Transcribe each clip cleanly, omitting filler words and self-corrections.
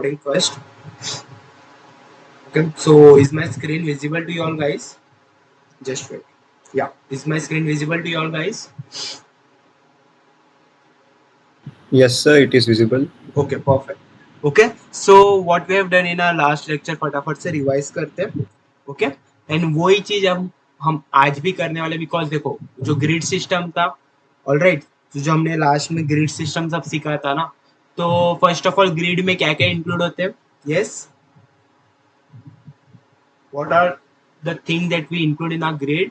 First. Okay, so is my screen visible to you all guys? Just wait. Yeah, is my screen visible to you all guys? Yes, sir, it is visible. Okay, perfect. Okay, so what we have done in our last lecture फटाफट से revise करते हैं. Okay, and वही चीज हम आज भी करने वाले, बिकॉज देखो जो ग्रिड सिस्टम था, ऑलराइट, जो हमने लास्ट में ग्रिड सिस्टम सब सीखा था ना, तो फर्स्ट ऑफ ऑल ग्रिड में क्या क्या इंक्लूड होते हैं? Yes, what are the thing that we include in our grid?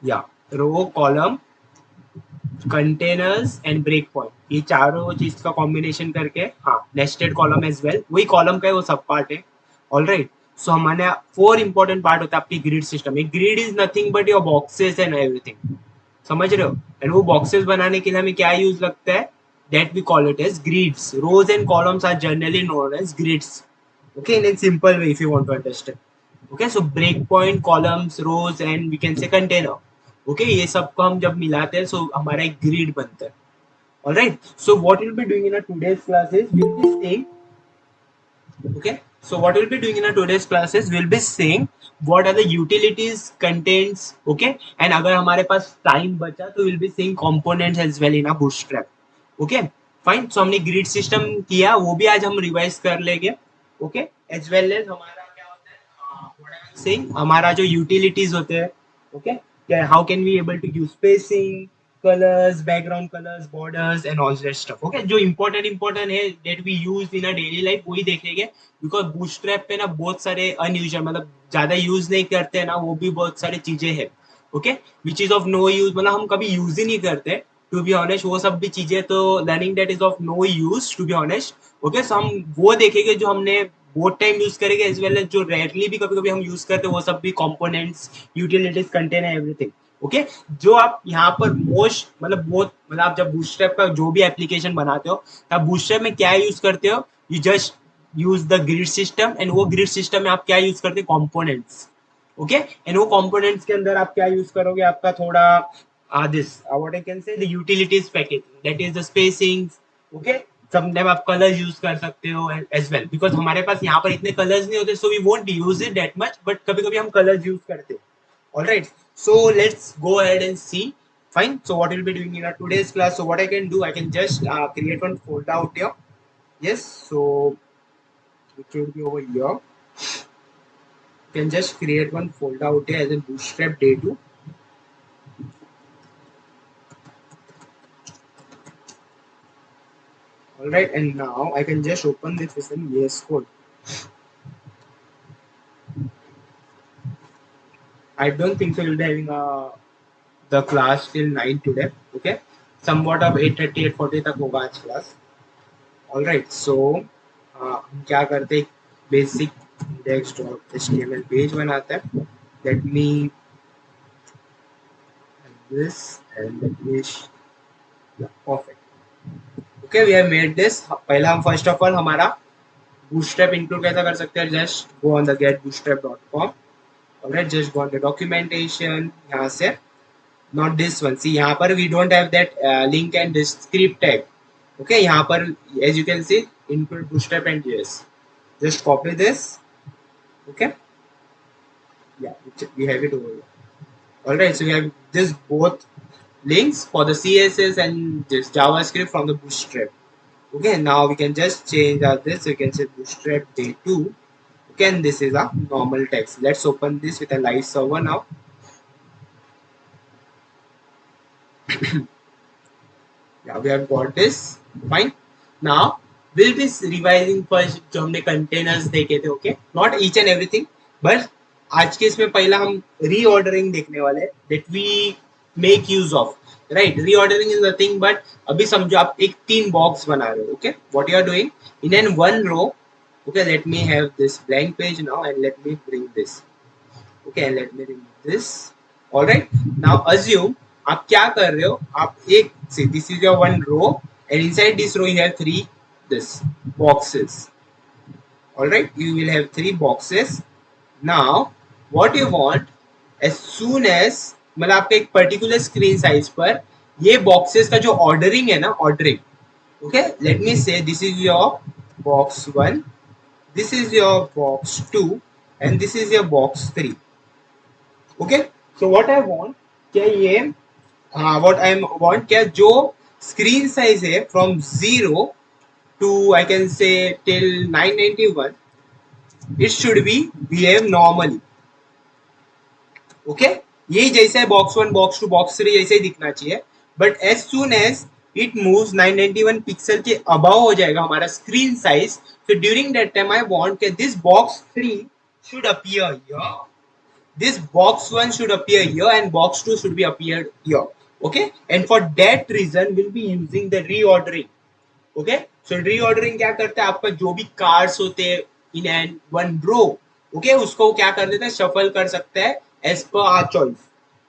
या row, column, containers and break point, ये चारों चीज का कॉम्बिनेशन करके, हाँ, नेस्टेड कॉलम एज वेल, वही कॉलम का है, वो सब पार्ट है. ऑल राइट, सो हमारे 4 इंपॉर्टेंट पार्ट होता है आपकी ग्रिड सिस्टम. एक grid is nothing but your boxes and everything, समझ रहे हो? एंड वो बॉक्सेस बनाने के लिए हमें क्या यूज लगता है? That we call it as grids. Rows and columns are generally known as grids. Okay, in a simple way if you want to understand. Okay, so break point, columns, rows and we can say container. Okay, ये सबको हम जब मिलाते हैं, so हमारा एक grid बनता है. All right, so what we'll be doing in our today's class is we'll be saying, okay, so what we'll be doing in our today's class is we'll be saying what are the utilities, contents, okay, and अगर हमारे पास time बचा तो we'll be saying components as well in a bootstrap. Okay, fine. So हमने grid system किया, वो भी आज हम रिवाइज कर लेंगे. ओके, एज वेल एज हमारा क्या होता है, सेइंग हमारा जो यूटिलिटीज होते हैं. Okay, how can we able to use spacing, colors, background colors, borders and all that stuff. Okay, जो important है that we use in a daily life वही देखेंगे, because bootstrap पे ना बहुत सारे अनयूजुअल, मतलब ज्यादा यूज नहीं करते हैं ना, वो भी बहुत सारी चीजें हैं. Okay, which is of no use, मतलब हम कभी यूज ही नहीं करते टू बी ऑनेस्ट, वो सब भी चीजें, तो learning that is of no use to be honest. Okay, so हम वो देखेंगे जो हमने बहुत टाइम यूज करेंगे, एज वेल एज जो रेयरली भी कभी कभी हम यूज करते हैं, वो सब भी components, utilities, contain everything. Okay, जो आप यहाँ पर मोस्ट, मतलब बहुत, मतलब आप जब बूटस्ट्रैप का जो भी एप्लीकेशन बनाते हो, तब बूटस्ट्रैप में क्या यूज करते हो? You just use the grid system, and वो ग्रिड सिस्टम में आप क्या यूज करते हो? कंपोनेंट्स. ओके, एंड वो कंपोनेंट्स के अंदर आप क्या यूज करोगे? आपका थोड़ा this what I can say, the utilities package, that is the spacing. Okay, sometime आप कलर्स यूज कर सकते हो एज वेल, बिकॉज हमारे पास यहाँ पर इतने कलर्स नहीं होते, so we won't use it that much, but कभी कभी हम कलर्स यूज करते हैं. All right, so let's go ahead and see. Fine, so what we'll be doing in our today's class, so what I can do, I can just create one folder out here. Yes, so it should be over here. You can just create one folder out here as a bootstrap day 2. All right, and now I can just open this with an VS Code. I don't think so we'll be having the class till 9 today. Okay, somewhat of 8:30, 8:40 तक होगा आज class. All right, so हम क्या करते हैं, basic index.html page बनाते हैं. Let me have this and let me, yeah, perfect. Okay, we have made this. पहला हम first of all हमारा bootstrap include कैसा कर सकते हैं? Just go on the getbootstrap.com. Alright, just go on the documentation. यहाँ से, not this one. See, यहाँ पर we don't have that link and script tag. Okay, यहाँ पर as you can see, include bootstrap and JS. Just copy this. Okay, yeah, we have it over here. Alright, so we have this both links for the CSS and this JavaScript from the bootstrap. Okay, now we can just change this. So you can say bootstrap day 2. Okay, and this is a normal text. Let's open this with a live server now. Yeah, we have got this. Fine. Now we'll be revising first जो हमने containers देखे थे. Okay, not each and everything, but आज के इसमें पहला हम reordering देखने वाले हैं, that we make use of. Right, reordering is nothing but अभी समझो आप एक 3 box बना रहे हो. Okay, what you are doing in an one row. Okay, let me have this blank page now and let me bring this. Okay, and let me remove this. All right, now assume आप क्या कर रहे हो, आप एक से, this is your one row and inside this row you have 3 this boxes. All right, you will have 3 boxes. Now what you want, as soon as मतलब आपके एक पर्टिकुलर स्क्रीन साइज पर ये बॉक्सेस का जो ऑर्डरिंग है ना, ordering, okay, let me से this is your box 1, this is your box 2 and this is your box 3. Okay, so what I want, क्या ये what I want, क्या जो screen size है from 0 to I can say till 991, it should be behave normally. Okay, ये जैसे है box 1 box 2 box 3 जैसे ही दिखना चाहिए, but as soon as it moves 991 pixel के अबाव हो जाएगा हमारा screen size, so during that time I want कि this box 3 should appear here, this box 1 should appear here and box 2 should be appeared here. Okay, and for that reason we'll be using the reordering. Okay, so reordering क्या करते हैं, आपका जो भी cards होते हैं in and one row, okay, उसको क्या कर देते हैं, शफल कर सकते हैं as per our choice.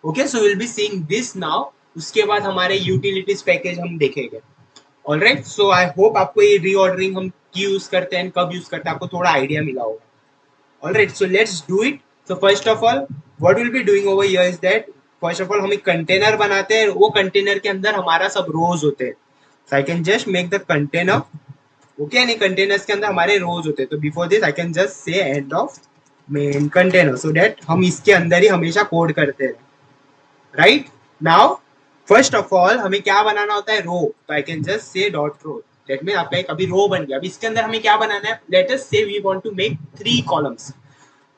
Okay, so will be seeing this now. उसके बाद हमारे यूटिलिटीज पैकेज हम देखेंगे. ऑलराइट, सो आई होप आपको ये रीऑर्डरिंग हम यूज करते हैं, कब यूज करते हैं, आपको थोड़ा आइडिया मिला होगा. Alright, so let's do it. So first of all what will be doing over here is that, first of all हम एक कंटेनर बनाते हैं, वो कंटेनर के अंदर हमारा सब रोज होते हैं. So I can just make the container, okay, and containers के अंदर हमारे rows होते हैं. तो before this I can just say end of main container so that हम इसके अंदर ही हमेशा कोड करते हैं. Right now first of all हमें क्या बनाना होता है, रो. तो I can just say dot row. That means आपका एक अभी रो बन गया. अब इसके अंदर हमें क्या बनाना है, let us say we want to make 3 columns.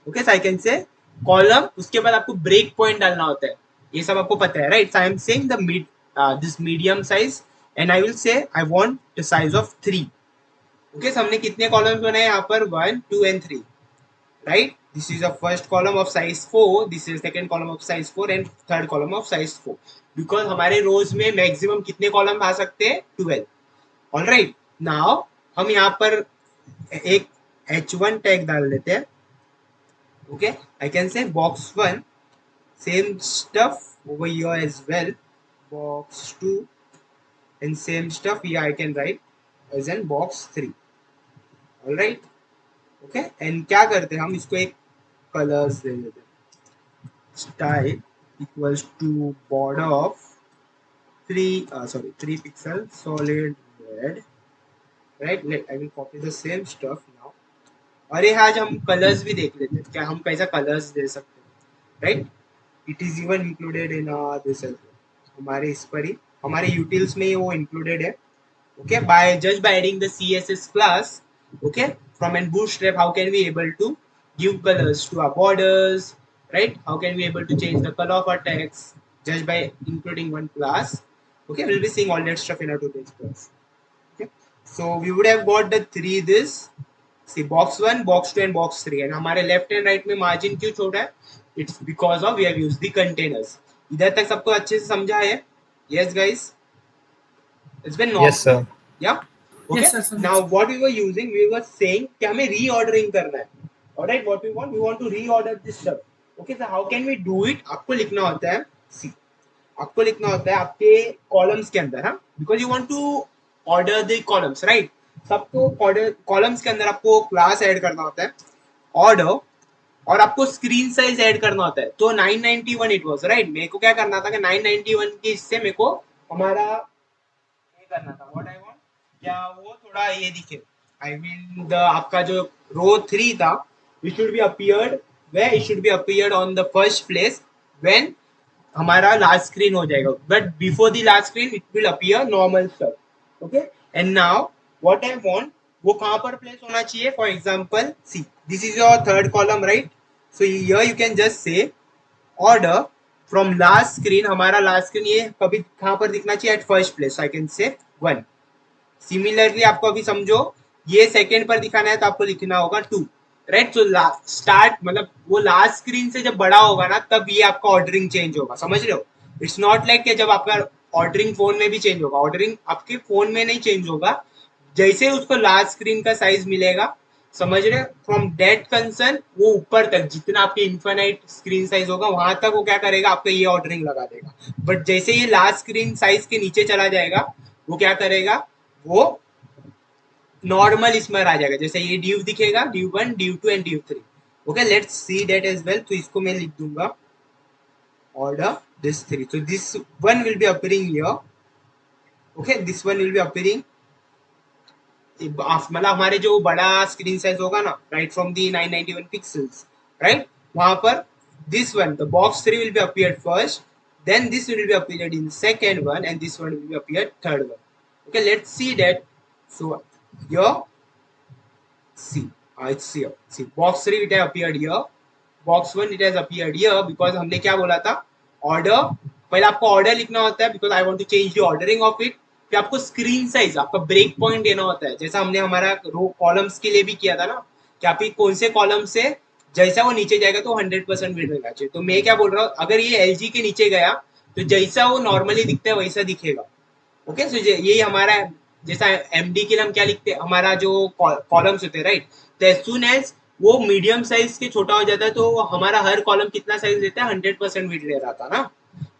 Okay, so I can say column, उसके बाद आपको break point डालना होता है. ये सब आपको पता है, right? So I am saying the this medium size and I will say I want the size of 3. Okay, so हमने कितने कॉलम्स बनाए यहाँ पर, 1 2 and 3, right? This is the first column of size 4, this is second column of size 4 and third column of size 4, because हमारे रोज में maximum कितने column आ सकते हैं, 12. ऑलराइट, नाउ हम यहाँ पर एक h1 टैग डाल देते हैं. ओके, आई कैन से box 1 same stuff over here as well, box 2 and same stuff here I can write as in box 3. all right, okay, and क्या करते हैं हम इसको एक कलर्स दे देते हैं. style equals to border of 3 pixel solid red, right? I will copy the same stuff now. और ये आज हम कलर्स भी देख लेते हैं, क्या हम कैसा कलर्स दे सकते हैं, right? It is even included in this, हमारे इस पर ही हमारे यूटिल्स में वो इंक्लूडेड है. Okay, by adding the css class, okay, from an bootstrap, how can we able to give colors to our borders, right? How can we able to change the color of our text just by including one class? Okay, we'll be seeing all that stuff in our today's class. Okay, so we would have got the 3 this, see box 1 box 2 and box 3, and हमारे left and right में margin क्यों छोटा है, it's because of we have used the containers. इधर तक सबको अच्छे से समझा है? Yes guys, it's been normal. Yes, sir. Yeah. Okay. Yes, sir. Now what we were using, we were saying कि हमें reordering करना है. Alright, what we want to reorder this stuff. Okay, so how can we do it? आपको लिखना होता है, see, आपको लिखना होता है आपके columns के अंदर, हाँ, because you want to order the columns, right? सबको columns के अंदर आपको class add करना होता है, order, और आपको स्क्रीन साइज ऐड करना होता है. तो 991 इट वाज, राइट? मेरे को क्या करना था कि 991 के इससे मेरे को हमारा ये करना था, व्हाट आई वांट, क्या वो थोड़ा ये दिखे, आई मीन द आपका जो रो 3 था, it should be appeared where, it should be appeared on the first place when हमारा लास्ट स्क्रीन हो जाएगा, but before the last screen it will appear normal stuff. Okay, and now what I want, वो कहाँ पर place होना चाहिए. For example see, this is your third column, right? So here you can just say order from last screen, हमारा last screen ये कभी कहाँ पर दिखना चाहिए, at first place. So I can say 1. Similarly आपको अभी समझो ये सेकेंड पर दिखाना है तो आपको लिखना होगा 2, राइट? So स्टार्ट मतलब वो लास्ट स्क्रीन से जब बड़ा होगा ना, तब ये आपका ऑर्डरिंग चेंज होगा, समझ रहे हो? इट्स नॉट लाइक कि जब आपका ऑर्डरिंग फोन में भी चेंज होगा, ऑर्डरिंग आपके फोन में नहीं चेंज होगा, जैसे उसको लास्ट स्क्रीन का साइज मिलेगा, समझ रहे? फ्रॉम डेट कंसर्न वो ऊपर तक जितना आपके इन्फिनाइट स्क्रीन साइज होगा वहां तक वो क्या करेगा, आपका ये ऑर्डरिंग लगा देगा. बट जैसे ये लास्ट स्क्रीन साइज के नीचे चला जाएगा, वो क्या करेगा, वो नॉर्मल इसमें आ जाएगा. जैसे ये div दिखेगा, div 1 div 2 and div 3. Okay, let's see that as well. तो इसको मैं लिख दूंगा order this 3. So this one will be appearing here. Okay, this one will be appearing मतलब हमारे जो बड़ा स्क्रीन साइज होगा ना, right from the 991 pixels, right, वहां पर this one, the box 3 will be appeared first, then this will be appeared in second one, and this one will be appeared third one. Okay, let's see that. So here, see, it's here. See, box 3 it has appeared here, box 1 it has appeared here, because हमने क्या बोला था, order, पहले आपको order लिखना होता है, because I want to change the ordering of it, फिर आपको स्क्रीन साइज, आपका ब्रेक पॉइंट देना होता है, जैसा हमने हमारा रो कॉलम्स के लिए भी किया था ना, कि आप कौन से कॉलम से जैसा वो नीचे जाएगा तो 100% विड्थ रहना चाहिए। तो मैं क्या बोल रहा हूँ, अगर ये एलजी के नीचे गया तो जैसा वो नॉर्मली दिखता है वैसा दिखेगा। ओके, सो यही हमारा, जैसा एमडी के लिए हम क्या लिखते हैं, हमारा जो कॉलम्स होते हैं, राइट, तो एज सुन एज वो मीडियम साइज के छोटा हो जाता है तो हमारा हर कॉलम कितना साइज देता है, 100% विड्थ ले रहा था ना।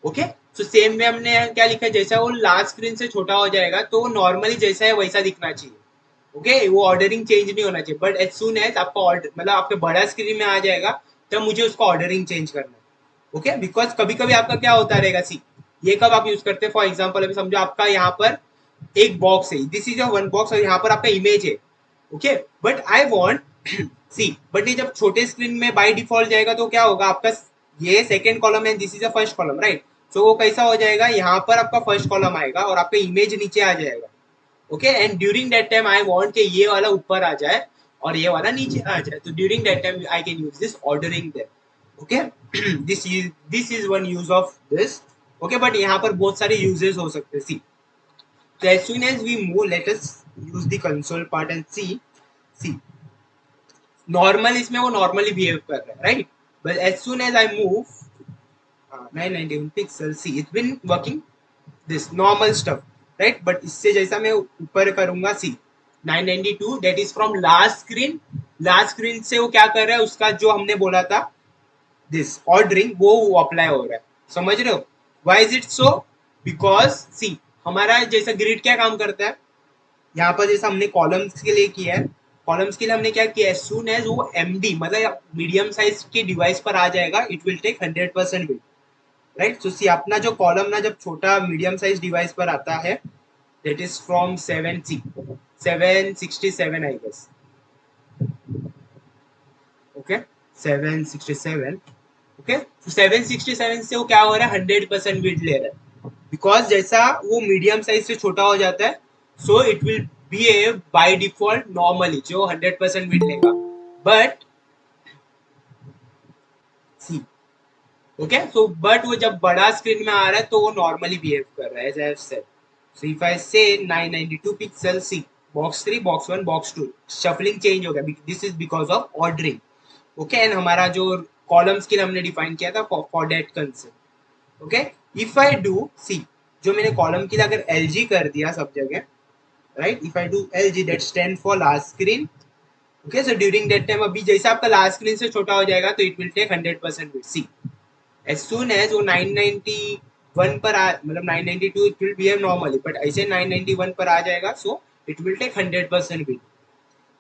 ओके, सो सेम में हमने क्या लिखा है, जैसा वो लार्ज स्क्रीन से छोटा हो जाएगा तो नॉर्मली जैसा है वैसा दिखना चाहिए। ओके, वो ऑर्डरिंग चेंज नहीं होना चाहिए, बट एज सुन एज आपका ऑर्डर मतलब आपके बड़ा स्क्रीन में आ जाएगा तब मुझे उसका ऑर्डरिंग चेंज करना है। ओके, बिकॉज कभी कभी आपका क्या होता रहेगा, सी, ये कब आप यूज करते हैं, फॉर एग्जाम्पल अभी समझो आपका यहाँ पर एक बॉक्स है, this is a one box, और यहाँ पर आपका इमेज है। Okay, but I want see, but ये जब छोटे स्क्रीन में बाय डिफॉल्ट जाएगा तो क्या होगा, आपका ये सेकेंड कॉलम है, this is a first column, right, so वो कैसा हो जाएगा, यहाँ पर आपका फर्स्ट कॉलम आएगा और आपका इमेज नीचे आ जाएगा। Okay, and during that time I want कि ये वाला ऊपर आ जाए और ये वाला नीचे आ जाए, तो during that time I can use this ordering them. Okay, this is one use of this. Okay, but यहाँ पर बहुत सारे यूजेस हो सकते हैं। सी, so as soon as we move, let us use the console part and see normal, इसमें वो normally behave कर रहा है, right, but as soon as I move 991 pixel, see it's been working this normal stuff, right, but इससे जैसा मैं ऊपर करूंगा, सी 992 that is from last screen से वो क्या कर रहा है, उसका जो हमने बोला था दिस ऑर्डरिंग वो अप्लाई हो रहा है। समझ रहे हो, why is it so, because see हमारा जैसा ग्रिड क्या काम करता है, यहाँ पर जैसा हमने कॉलम्स के लिए किया है, कॉलम्स के लिए हमने क्या किया, एज सून एज वो एमडी मतलब मीडियम साइज के डिवाइस पर आ जाएगा, it will take 100% width, right. So see अपना जो कॉलम ना जब छोटा मीडियम साइज डिवाइस पर आता है, that is from 767 I guess. Okay, 767। Okay, 767 से वो क्या हो रहा है, 100% विड्थ ले रहा है, बिकॉज जैसा वो मीडियम साइज से छोटा हो जाता है, so it will behave by default normally जो 100% विड्थ लेगा, but see, okay, so but वो जब बड़ा स्क्रीन में आ रहा है तो वो नॉर्मली बिहेव कर रहा है, as I have said. So if I say 992 pixel, see box 3, box 1, box 2 shuffling change हो गया, this is because of ordering. Okay, and हमारा जो कॉलम स्किल हमने डिफाइन किया था for that concept. Okay, if I do see, जो मैंने column के लिए अगर एलजी कर दिया सब जगह, right, if I do LG that stand for large screen. Okay, so during that time अभी जैसा आपका लार्ज स्क्रीन से छोटा हो जाएगा तो it will take 100% width. See as soon as वो 991 पर मतलब 992 it will behave normally, but ऐसे 991 पर आ जाएगा, so it will take 100% width.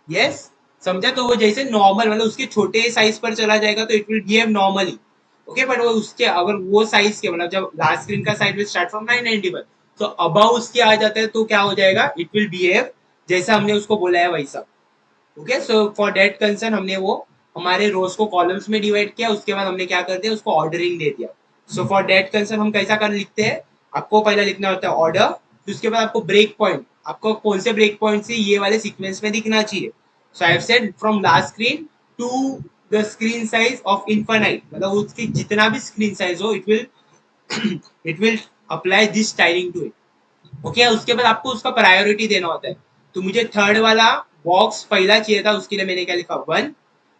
Yes, समझा, तो वो जैसे नॉर्मल मतलब उसके छोटे साइज पर चला जाएगा तो it will behave normally. Okay, but वो उसके अगर वो साइज के मतलब जब लास्ट स्क्रीन का साइज विल स्टार्ट फ्रॉम 991, तो अबाउ उसके आ जाता है तो क्या हो जाएगा, इट विल बिहेव जैसा हमने उसको बोला है वैसा। Okay, so for that concern हमने वो हमारे रोज को कॉलम्स में डिवाइड किया, उसके बाद हमने क्या कर दिया, उसको ऑर्डरिंग दे दिया। सो फॉर दैट कंसर्न हम कैसा कर लिखते हैं, आपको पहले लिखना होता है ऑर्डर, फिर उसके बाद आपको ब्रेक पॉइंट, आपको कौन से ब्रेक पॉइंट से ये वाले सीक्वेंस में दिखना चाहिए। So I have said from last screen to the screen size of infinite, मतलब उसकी जितना भी स्क्रीन साइज हो, it will apply this styling to it. Okay, उसके बाद आपको उसका प्रायोरिटी देना होता है। तो मुझे थर्ड वाला बॉक्स पहला चाहिए था, उसके लिए मैंने क्या लिखा, 1।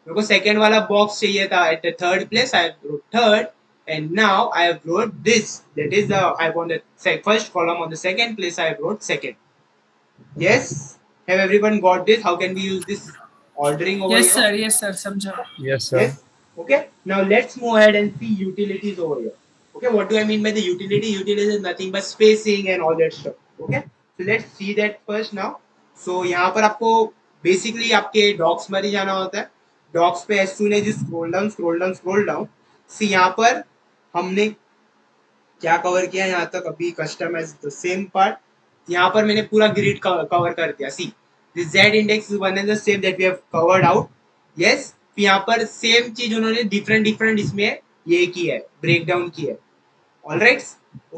मेरे को सेकंड वाला बॉक्स चाहिए था at the third place, I wrote third, and now I have wrote this, that is the I want the first column on the second place, I have wrote second. Yes, have everyone got this? How can we use this ordering over Yes here? sir, yes sir, समझा। Yes, sir. Yes. Okay, now let's move ahead and see utilities over here. Okay, what do I mean by the utility? Utility is nothing but spacing and all that stuff. Okay, so let's see that first now. So यहाँ पर आपको basically आपके docs में ही जाना होता है। Docs पे as soon as you scroll down, सी यहाँ पर हमने क्या कवर किया यहाँ तक अभी, कस्टमाइज द सेम पार्ट। यहाँ पर मैंने पूरा ग्रिड कवर कर दिया। See this z index is one and the same that we have covered out. Yes, यहाँ पर सेम चीज उन्होंने डिफरेंट डिफरेंट इसमें ये की है, ब्रेक डाउन की है। All right.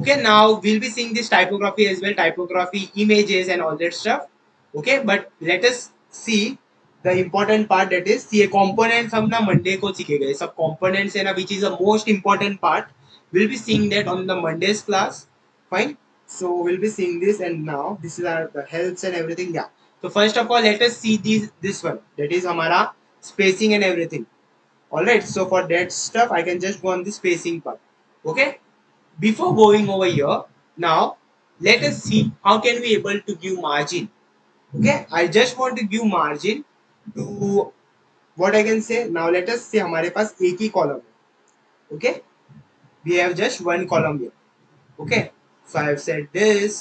Okay. Now we'll be seeing this typography as well, typography, images, and all that stuff. Okay. But let us see the important part, that is see a components हम ना Monday को सीखेंगे। सब components है ना, which is the most important part. We'll be seeing that on the Monday's class. Fine. So we'll be seeing this, and now this is our the helps and everything. Yeah. So first of all, let us see this one. That is हमारा spacing and everything. All right. So for that stuff, I can just go on the spacing part. Okay. Before going over here, now let us see how can we able to give margin. Okay, I just want to give margin to what I can say. Now let us say हमारे पास एक ही column है. Okay, we have just one column here. Okay, so I have said this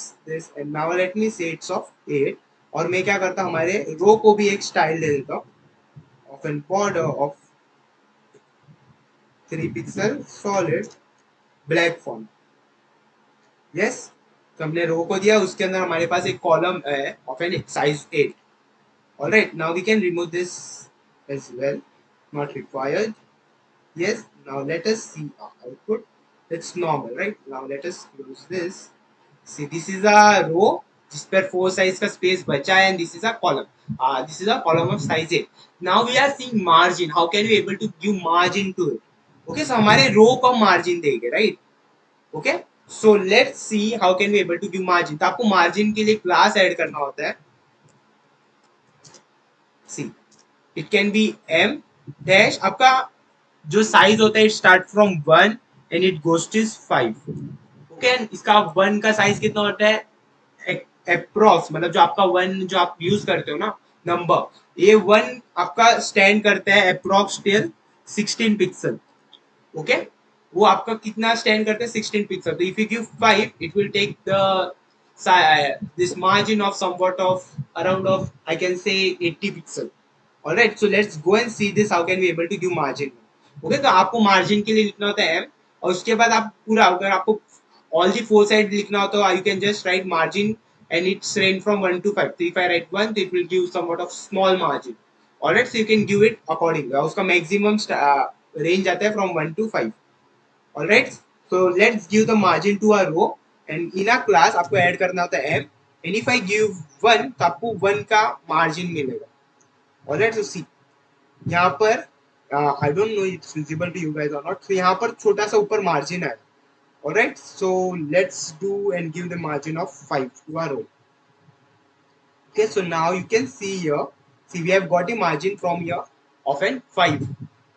and now let me say it's of 8. और मैं क्या करता हूँ, हमारे row को भी एक स्टाइल दे देता हूँ of an border of 3 pixel solid black font. Yes, तो हमने रो को दिया, उसके अंदर हमारे पास एक कॉलम है of an size 8. Alright, now we can remove this as well, not required. Yes, now let us see output. It's normal, right? Now let us close this. See this is a row जिस पर 4 size का space बचा है, and this is a column. This is a column of size 8. Now we are seeing margin. How can we able to give margin to it? Okay, so हमारे row को margin देंगे, right? Okay, so let's see how can we able to give margin. तो आपको margin के लिए class add करना होता है. See it can be M dash. आपका जो साइज होता है, it start from 1 and it goes to 5. Okay, इसका 1 का साइज कितना होता है? अप्रोक्स, मतलब जो आपका 1 जो आप यूज करते हो ना नंबर, ये 1 आपका स्टैंड करता है अप्रोक्स टिल 16 पिक्सल. ओके, वो आपका कितना स्टैंड करते हैं? 16 पिक्सल. तो if you give 5, it will take the this margin of somewhat of around of I can say 80 pixel. All right, so let's go and see this how can we able to give margin. Okay, तो आपको margin के लिए लिखना होता है m, और उसके बाद आप पूरा, अगर आपको all the four side लिखना हो तो you can just write margin and it's range from 1 to 5. So if I write 1, it will give somewhat of small margin. All right, so you can give it accordingly. उसका maximum range आता है from 1 to 5. All right, so let's give the margin to a row, and in a class आपको add करना होता है m, and if I give 1 तो आपको 1 का margin मिलेगा. All right, so see यहाँ पर I don't know it's visible to you guys or not. So यहाँ पर छोटा सा ऊपर margin है. All right, so let's do and give the margin of 5 to a row. Okay, so now you can see here, see we have got a margin from here of an 5.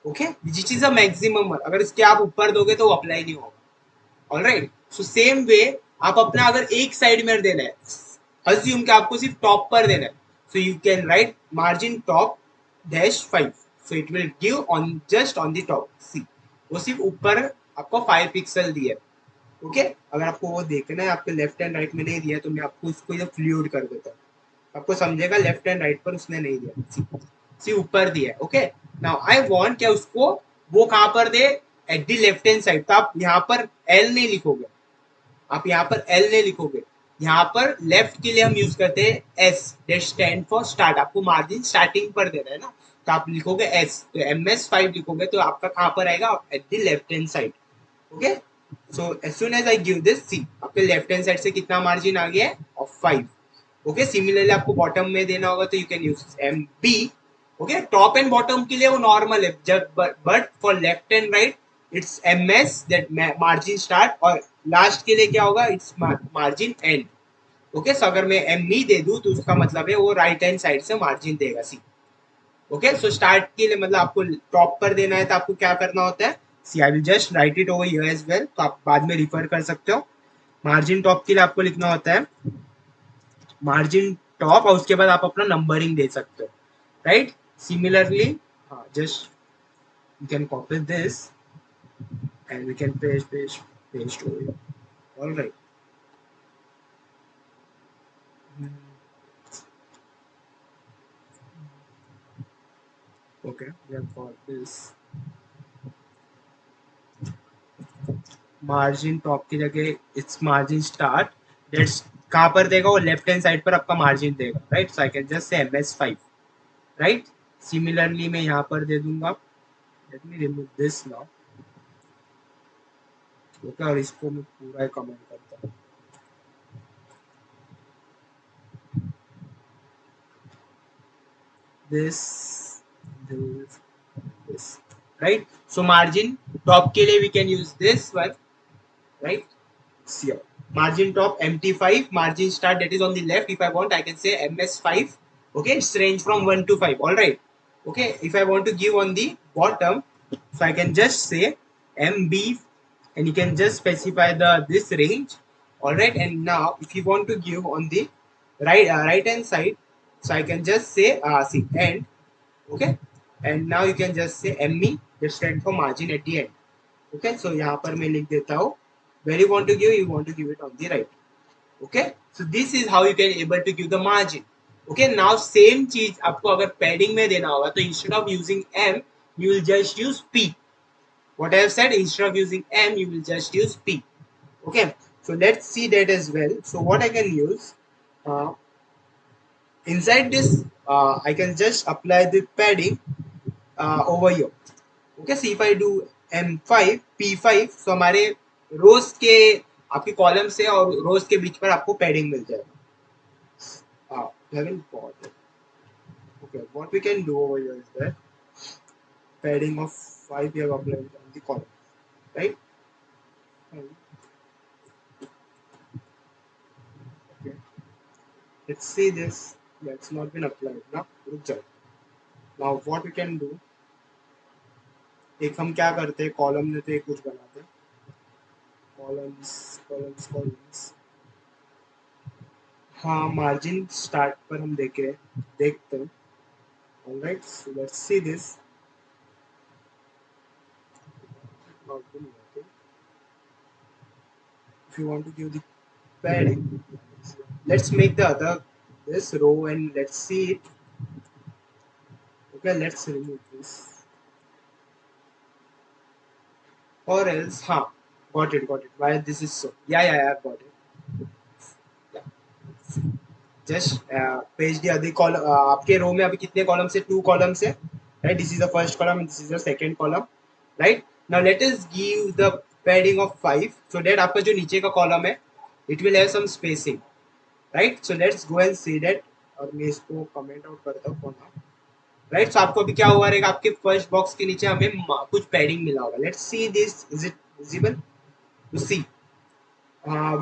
Okay, which is a maximum one. अगर इसके आप ऊपर दोगे तो वो apply नहीं होगा. All right, so same way आप अपना अगर एक साइड में देना है, अज्यूम कि आपको सिर्फ टॉप पर देना है, so you can write margin top dash 5. So it will give on just on the top. See वो सिर्फ ऊपर आपको 5 पिक्सल दिया है. ओके, अगर आपको वो देखना है, आपके लेफ्ट एंड राइट में नहीं दिया, तो मैं आपको इसको इधर फ्लूइड कर देता हूँ, आपको समझेगा लेफ्ट एंड राइट पर उसने नहीं दिया, सी ऊपर दिया है. ओके, नाउ आई वांट क्या उसको वो कहां पर दे? At the left hand side. तो आप यहाँ पर एल नहीं लिखोगे, आप यहाँ पर एल नहीं लिखोगे, यहाँ पर लेफ्ट के लिए हम यूज करते हैं S, that stand for start. आपको मार्जिन स्टार्टिंग पर देना है ना, तो आप लिखोगे एस. तो MS5 लिखोगे तो आपका कहां पर आएगा? At the left hand side. Okay, so as soon as I give this, see आपके लेफ्ट हैंड साइड से कितना मार्जिन आ गया है? ऑफ 5. ओके, सिमिलरली आपको बॉटम में देना होगा तो you can use MB. Okay, top and bottom के लिए वो नॉर्मल है, जब but for left and right it's MS that margin start, और लास्ट के लिए क्या होगा? It's margin and. Okay, so अगर मैं ME दे दूं तो उसका मतलब है वो राइट हैंड साइड से मार्जिन देगा. सी ओके, सो स्टार्ट के लिए मतलब आपको टॉप पर देना है तो आपको क्या करना होता है? See I will just write it over here as well, तो आप बाद में रिफर कर सकते हो. मार्जिन टॉप के लिए आपको लिखना होता है मार्जिन टॉप, और उसके बाद आप अपना नंबरिंग दे सकते हो, right? Similarly just you can copy this and we can paste over here. All right. Okay, we have got this margin top की जगह इट्स मार्जिन स्टार्ट, दैट्स कहाँ पर देगा वो लेफ्ट हैंड साइड पर आपका मार्जिन देगा, right. So I can just से MS5, राइट. सिमिलरली मैं यहाँ पर दे दूंगा, let me remove this now. Okay, और इसको मैं पूरा कमेंट करता हूँ. this this this, right. So margin top के लिए we can use this one, right. Here margin top MT5, margin start that is on the left. If I want, I can say MS5. Okay, it's range from 1 to 5. All right. Okay, if I want to give on the bottom, so I can just say MB, and you can just specify the this range. All right, and now if you want to give on the right hand side, so I can just say see end. Okay, and now you can just say ME, that stand for margin at the end. Okay, so यहाँ पर मैं लिख देता हूँ where you want to give it on the right. Okay, so this is how you can able to give the margin. Okay, now same चीज आपको अगर padding में देना होगा तो instead of using M you will just use P. What I have said, instead of using M you will just use P. Okay, so let's see that as well. So what I can use, uh, inside this I can just apply the padding over here. Okay, so if I do M5 P5, so हमारे रोज के आपके column से और रोज के बीच पर आपको padding मिल जाएगा. Okay, what we can do over here is that padding of 5 we have applied on the column, right. Okay, let's see this. That's not been applied now. Now what we can do, एक हम क्या करते हैं, column में तो एक कुछ बनाते हैं, कॉलम्स. हाँ, मार्जिन स्टार्ट पर हम देखते हैं. Alright, so let's see this. If you want to give the padding, let's make the other this row and let's see it. Okay, let's remove this. Or else, हाँ, got it. Why this is so? Yeah, got it. Yeah. Just page the other column. आपके रो में अभी कितने column से? 2 column से, right. This is the first column and this is the second column, right. Now let us give the padding of 5 so that आपका जो नीचे का कॉलम है it will have some spacing, right. So let's go and see that. और मैं इसको comment out करता हूँ for now, right. So आपको अभी क्या हुआ रहेगा, आपके फर्स्ट बॉक्स के नीचे हमें कुछ पैडिंग मिला होगा. Let's see this. Is it visible? To see,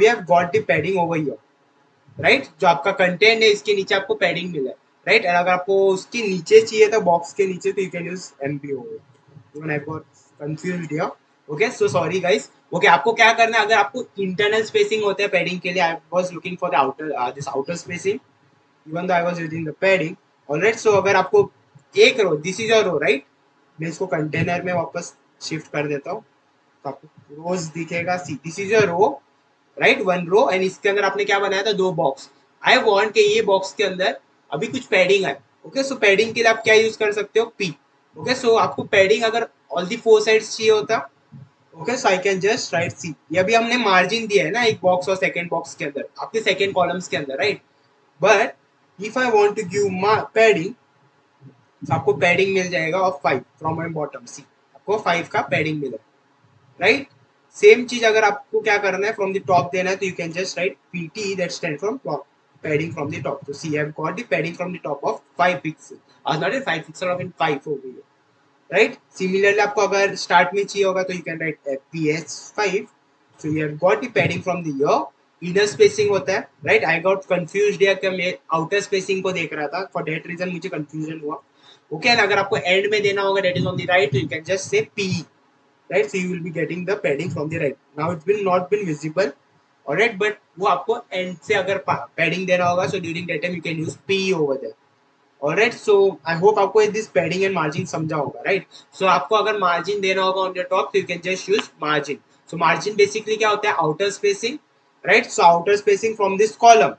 we have got the padding over here, right. जो आपका कंटेंट है इसके नीचे आपको पैडिंग मिला है, राइट. और अगर आपको उसके नीचे चाहिए था, बॉक्स के नीचे, तो you can use MP over. Even I got confused here. Okay, so sorry guys. Okay, आपको क्या करना है, अगर आपको इंटरनल स्पेसिंग होता है पैडिंग के लिए, I was looking for the outer this outer spacing even though I was using the padding. Alright, so अगर आपको एक row, this is your row, right. मैं इसको कंटेनर में वापस शिफ्ट कर देता हूँ तो आपको रोज दिखेगा. See, this is your row, right, 1 row. And इसके अंदर आपने क्या बनाया था, 2 बॉक्स. आई वांट कि ये बॉक्स के अंदर अभी कुछ पैडिंग है. ओके, सो पैडिंग के लिए आप क्या यूज कर सकते हो, पी. ओके, सो आपको पैडिंग अगर ऑल दी 4 साइड्स चाहिए होता, okay, so I can just write see. ये अभी हमने मार्जिन दिया है ना एक बॉक्स और सेकंड बॉक्स के अंदर, आपके सेकंड कॉलम्स के अंदर, right. But if I want to give padding, तो आपको पैडिंग मिल जाएगा of 5 from my bottom. See, आपको 5 का पैडिंग मिला, राइट. सेम चीज अगर आपको क्या करना है, फ्रॉम द टॉप देना है, तो you can just right PT, that stand from top, padding from the top. So see, I have got the padding from the top of 5 pixels. Not in 5 pixel, of in 5 over here, right. Similarly, आपको अगर start में चाहिए होगा तो you can write PS5. So you have got the padding from the here. Inner spacing होता है, right. I got confused here कि मैं outer spacing को देख रहा था, for that reason मुझे confusion हुआ. Okay, and अगर आपको end में देना होगा, that is on the right, so you can just say PE, right. So you will be getting the padding from the right. Now it will not be visible, alright, but वो आपको end से अगर padding देना होगा, so during that time you can use PE over there. Alright, so I hope आपको this padding and margin समझा होगा, right. So आपको अगर margin देना होगा on the top, so you can just use margin. So margin basically क्या होता है, outer spacing, right. So outer spacing from this column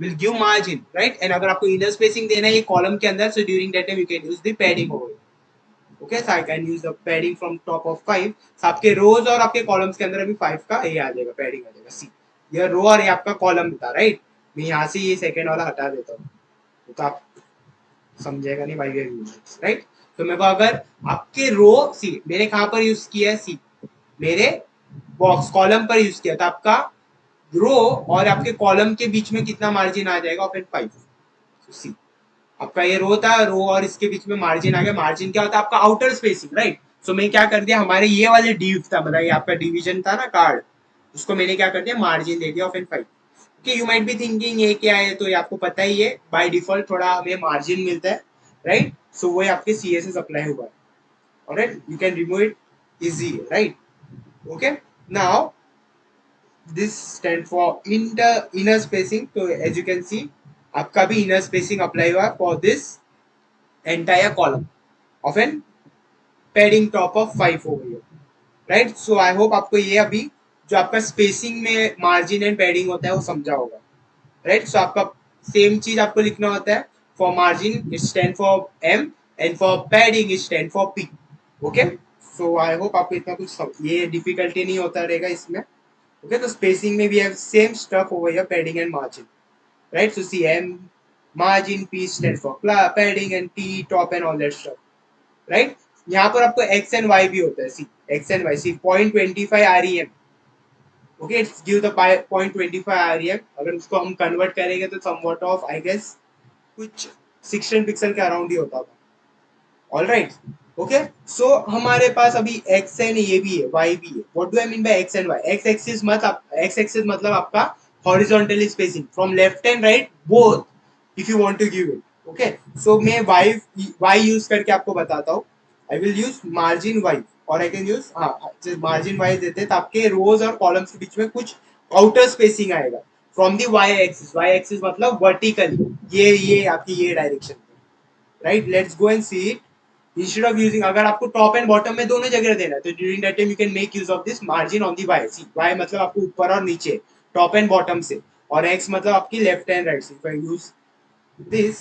will give margin, right. And अगर आपको inner spacing देना है ये column के अंदर, so during that time you can use the padding over here. Okay, so I can use the padding from top of 5. So आपके रोज और आपके कॉलम्स के अंदर अभी 5 का ये आ जाएगा, पैडिंग आ जाएगा. सी, ये रो और ये आपका कॉलम था, राइट. मैं यहाँ से ये सेकंड वाला हटा देता हूँ, तो आप समझेगा नहीं भाई, राइट. तो मेरे को अगर आपके रो, सी मैंने कहाँ पर यूज किया है, सी मेरे बॉक्स कॉलम पर यूज किया, तो आपका रो और आपके कॉलम के बीच में कितना मार्जिन आ जाएगा, ऑफ एंड 5. सी आपका ये रो था, रो और इसके बीच में मार्जिन आ गया. मार्जिन क्या होता है, आपका आउटर स्पेसिंग, राइट. सो मैं क्या कर दिया, हमारे ये वाले डिव था, मतलब ये आपका डिवीजन था ना कार्ड, उसको मैंने क्या कर दिया, मार्जिन दे दिया ऑफ एंड 5. कि यू माइट बी थिंकिंग ये क्या है, तो ये आपको पता ही है, बाय डिफॉल्ट थोड़ा हमें मार्जिन मिलता है, राइट. सो वो आपके CSS अप्लाई हुआ है. Alright, you can remove it easy, right. Okay, now this stand for inner spacing. तो एज यू कैन सी आपका भी इनर स्पेसिंग अप्लाई हुआ for this entire column of an padding top of 5 हो गई है, right. So I hope आपको ये अभी जो आपका स्पेसिंग में मार्जिन एंड पैडिंग होता है वो समझा होगा, राइट. सो आपका सेम चीज आपको लिखना होता है. For margin it stand for M and for padding it stand for P. Okay, so I hope आपको इतना कुछ ये डिफिकल्टी नहीं होता रहेगा इसमें. ओके, तो स्पेसिंग में भी have same stuff over here, padding and margin, right. So see M margin, P stand for padding and T top and all that stuff, right. यहाँ पर आपको x and y भी होता है, see x and y, see 0.25 REM. Okay, it's give the 0.25 REM. अगर उसको हम convert करेंगे तो समवॉट ऑफ आई गेस कुछ 16 पिक्सल के अराउंड ही होता था. All right. ओके, सो हमारे पास अभी x एंड ये भी है, y भी है. What do I mean by x and y? x axis मतलब आपका horizontally spacing from left and right both, if you want to give it. Okay, so मैं y यूज करके आपको बताता हूँ. I will use margin y, और I can use margin y देते हैं, तो आपके रोज और कॉलम्स के बीच में कुछ आउटर स्पेसिंग आएगा फ्रॉम दी y एक्सिस मतलब वर्टिकली, ये आपकी ये direction, right. Let's go and see it. Instead of using, अगर आपको टॉप एंड बॉटम में दोनों जगह देना है, तो during that time you can make use of this margin on the Y. See Y मतलब आपको ऊपर और नीचे, टॉप एंड बॉटम से, और एक्स मतलब आपकी लेफ्ट एंड राइट से. यू यूज दिस,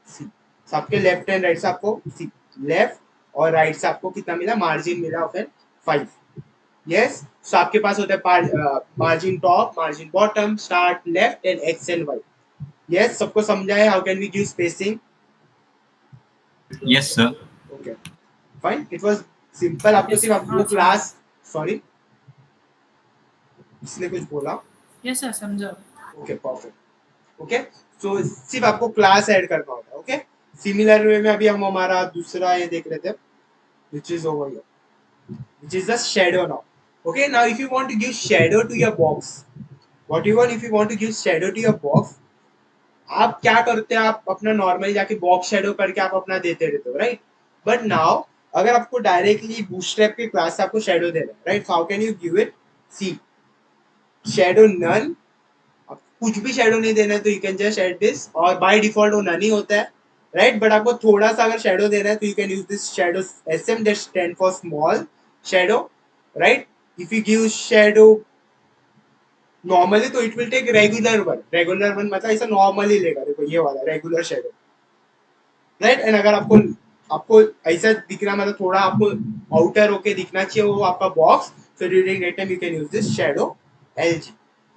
सी आपके लेफ्ट एंड राइट से आपको, सी लेफ्ट और राइट से आपको कितना मिला, मार्जिन मिला ऑफ एन 5. यस, सो आपके पास होता है margin top, margin bottom, start left and X and Y. Yes, सबको समझा है how can we give spacing? Yes, sir. Okay, fine, it was simple. आपको Yes, सिर्फ sir. आपको हाँ, क्लास, सॉरी इसने कुछ बोला. यस सर, समझा. Okay, perfect. ओके, सो सिर्फ आपको क्लास ऐड करना होता है. ओके, सिमिलर वे में अभी हम हमारा दूसरा ये देख रहे थे, which is over here, which is the shadow now. Okay, now if you want to give shadow to your box, what you want, if you want to give shadow to your box, आप क्या करते हैं, आप अपना normally जाके box shadow करके आप अपना देते रहते हो, राइट. बट नाउ अगर आपको डायरेक्टली बूटस्ट्रैप के क्लास से आपको शेडो देना है, right, how can you give it? See shadow none, कुछ भी शेडो नहीं देना है तो you can just add this, और बाय डिफॉल्ट वो नन ही होता है, राइट. बट आपको थोड़ा सा अगर शेडो देना है तो you can use this shadow SM that stand for small shadow, right. If you give shadow normally तो it will take regular one मतलब ऐसा नॉर्मली लेगा, देखो ये वाला रेगुलर शेडो, राइट. एंड अगर आपको आपको ऐसा दिखना मतलब थोड़ा आपको आउटर होके दिखना चाहिए वो आपका box, so during that time you can use this shadow LG,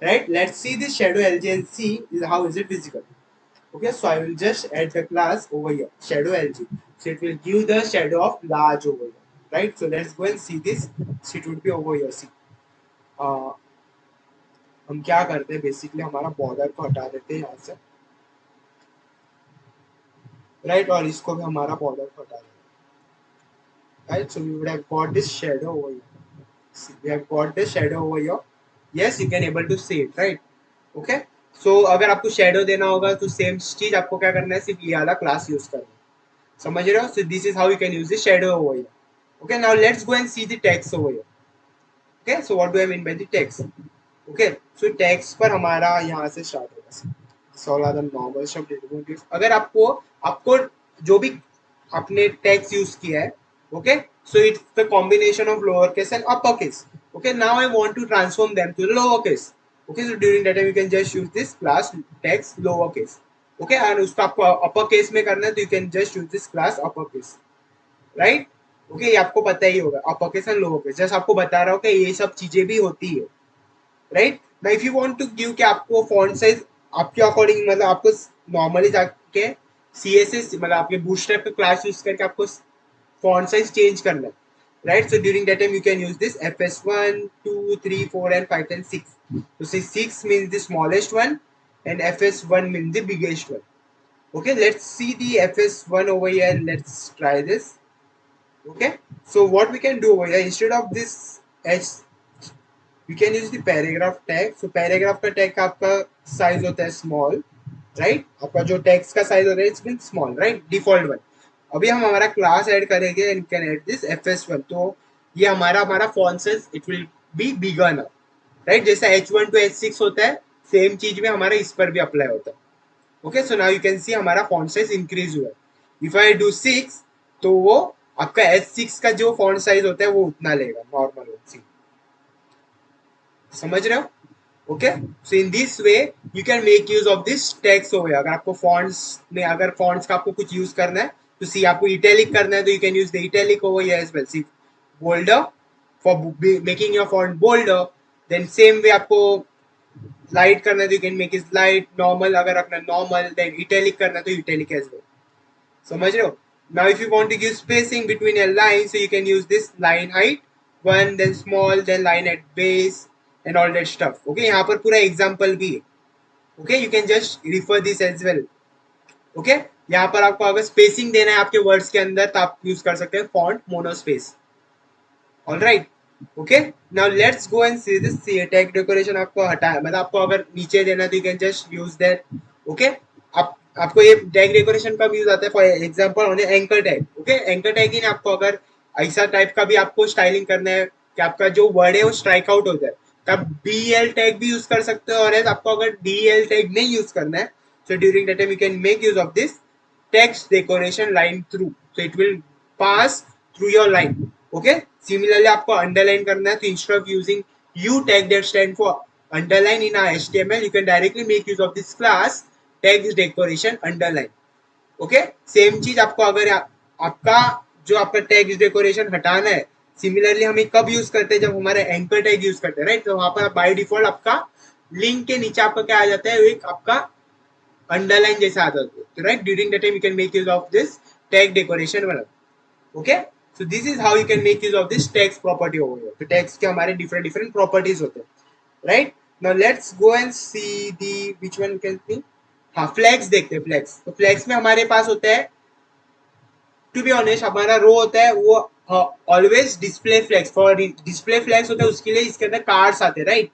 right. Let's see this shadow LG and see how is it visible. Okay, so I will just add the class over here, shadow LG, so it will give the shadow of large over here, right. So let's go and see this, so it would be over here. See, हम क्या करते हैं, basically हमारा border को हटा देते हैं यहाँ से, राइट, और इसको भी हमारा बॉर्डर को हटा देते हैं, right. So we would have got this shadow over here. See, we have got this shadow over here. Yes, you can able to see it, right. Okay, so अगर आपको शेडो देना होगा तो सेम चीज आपको क्या करना है, सिर्फ ये वाला क्लास यूज करना है, समझ रहे हो. सो this is how you can use the shadow over here. Okay, now let's go and see the text over here. Okay, so what do I mean by the text? Okay, so text पर हमारा यहाँ से start होगा. Solve the normal शब्द. अगर आपको आपको जो भी आपने टेक्स्ट यूज किया है, okay, so it's the combination of lowercase and uppercase. Okay, now I want to transform them to the lowercase. Okay, so during that time you can just use this class text lowercase. Okay, and उसको आपको uppercase में करना है तो you can just use this class uppercase, right. Okay ये आपको पता ही होगा, आप ओकेशन लोगे, जस्ट आपको बता रहा हूँ कि ये सब चीजें भी होती है, राइट ना। If you want to give कि आपको फॉन्ट साइज आपके अकॉर्डिंग, मतलब आपको नॉर्मली जाके सीएसएस मतलब आपके बूटस्ट्रैप का क्लास यूज करके आपको font size change करना है, right? So during that time you can use this FS1, 2, 3, 4 and 5 and 6. So say 6 means the smallest one and FS1 means the biggest one. Okay, let's see the FS1 over here and let's try this. Okay, so what we can do over here, instead of this H, we can use the paragraph tag. So paragraph का tag का आपका size होता है small, right? आपका जो text का size होता है it's been small, right? Default one. अभी हम हमारा क्लास ऐड करेंगे and can add this fs1, तो ये हमारा हमारा font size it will be bigger now, right? जैसा h1 to h6 होता है सेम चीज में हमारा इस पर भी अप्लाई होता है। Okay, so now you can see हमारा फॉन्ट साइज इंक्रीज हुआ है। इफ आई डू 6 तो वो आपका h6 का जो फॉन्ट साइज होता है वो उतना लेगा नॉर्मल, समझ रहे हो? Okay, so in this way you can make use of this text over. अगर आपको फॉन्ट्स में अगर फॉन्ट्स का आपको कुछ यूज करना है तो सी आपको इटैलिक करना है तो you can use the italic over here as well. See bolder for making your font bolder, then same way आपको लाइट करना है तो you can make is light, normal अगर रखना नॉर्मल, देन इटैलिक करना है तो इटैलिक एज वेल, समझ रहे हो? Now if you want to give spacing between a line, so you can use this line height, one, then small, then line at base and all that stuff. Okay, यहाँ पर पूरा example भी है। Okay, you can just refer this as well. Okay, यहाँ पर आपको अगर spacing देना है आपके words के अंदर तो आप use कर सकते हैं font monospace. All right. Okay, now let's go and see this tag decoration आपको हटाया, मतलब आपको अगर नीचे देना है तो you can just use that. Okay, आप आपको ये टैग डेकोरेशन का भी यूज आता है। फॉर एग्जांपल होने anchor tag. Okay, anchor tag ही आपको अगर ऐसा टाइप का भी आपको स्टाइलिंग करना है कि आपका जो वर्ड है वो स्ट्राइक आउट हो जाए तब DL टैग भी यूज कर सकते हो, और आपको अगर DL टैग नहीं यूज करना है so during that time you can make use of this text decoration line through, so it will pass through your line. Okay, similarly आपको underline करना है तो instead of using u tag that stand for underline in our HTML, you can directly make use of this class text decoration underline. Okay, same चीज आपको अगर आपका जो आपका टैग डेकोरेशन हटाना है, सिमिलरली हम कब यूज करते हैं जब हमारे एंकर टैग यूज करते हैं, राइट? तो वहां पर बाय डिफॉल्ट आपका लिंक के नीचे आपका क्या आ जाता है, एक आपका अंडरलाइन जैसा आ जाता है, right? During the time you can make use of this tag decoration वाला। Okay, so this is how you can make use of this tags property over here. तो टैग्स के हमारे डिफरेंट डिफरेंट प्रॉपर्टीज होते हैं, right? Now let's go and see the which one can see. हाँ, flags देखते हैं। Flags, तो flags में हमारे पास होता है, टू बी ऑनेस्ट हमारा रो होता है वो always display flags. For display flags होता है उसके लिए इसके अंदर कार्ड्स आते हैं, राइट?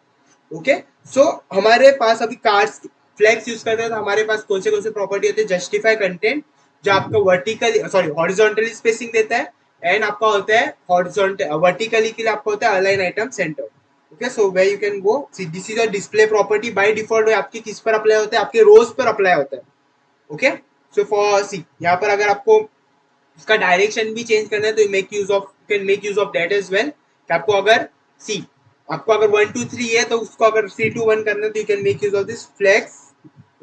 ओके, सो हमारे पास अभी कार्ड्स फ्लैग्स यूज करते हैं तो हमारे पास कौन से प्रॉपर्टी होते हैं? जस्टिफाई कंटेंट, जो आपका वर्टिकली सॉरी हॉरिजॉन्टली स्पेसिंग देता है, एंड आपका होता है हॉरिजॉन्टल वर्टिकली के लिए आपका होता है align item centre. Okay, so way you can go C this is a display property by default. आपकी किस पर अप्लाई होता है? आपके रोज पर अप्लाई होता है। ओके, सो फॉर सी यहाँ पर अगर आपको उसका डायरेक्शन भी चेंज करना है तो make use of can make use of that as well. कि आपको अगर सी आपको अगर 1 2 3 है तो उसको अगर 3 2 1 करना है तो you can make use of this flex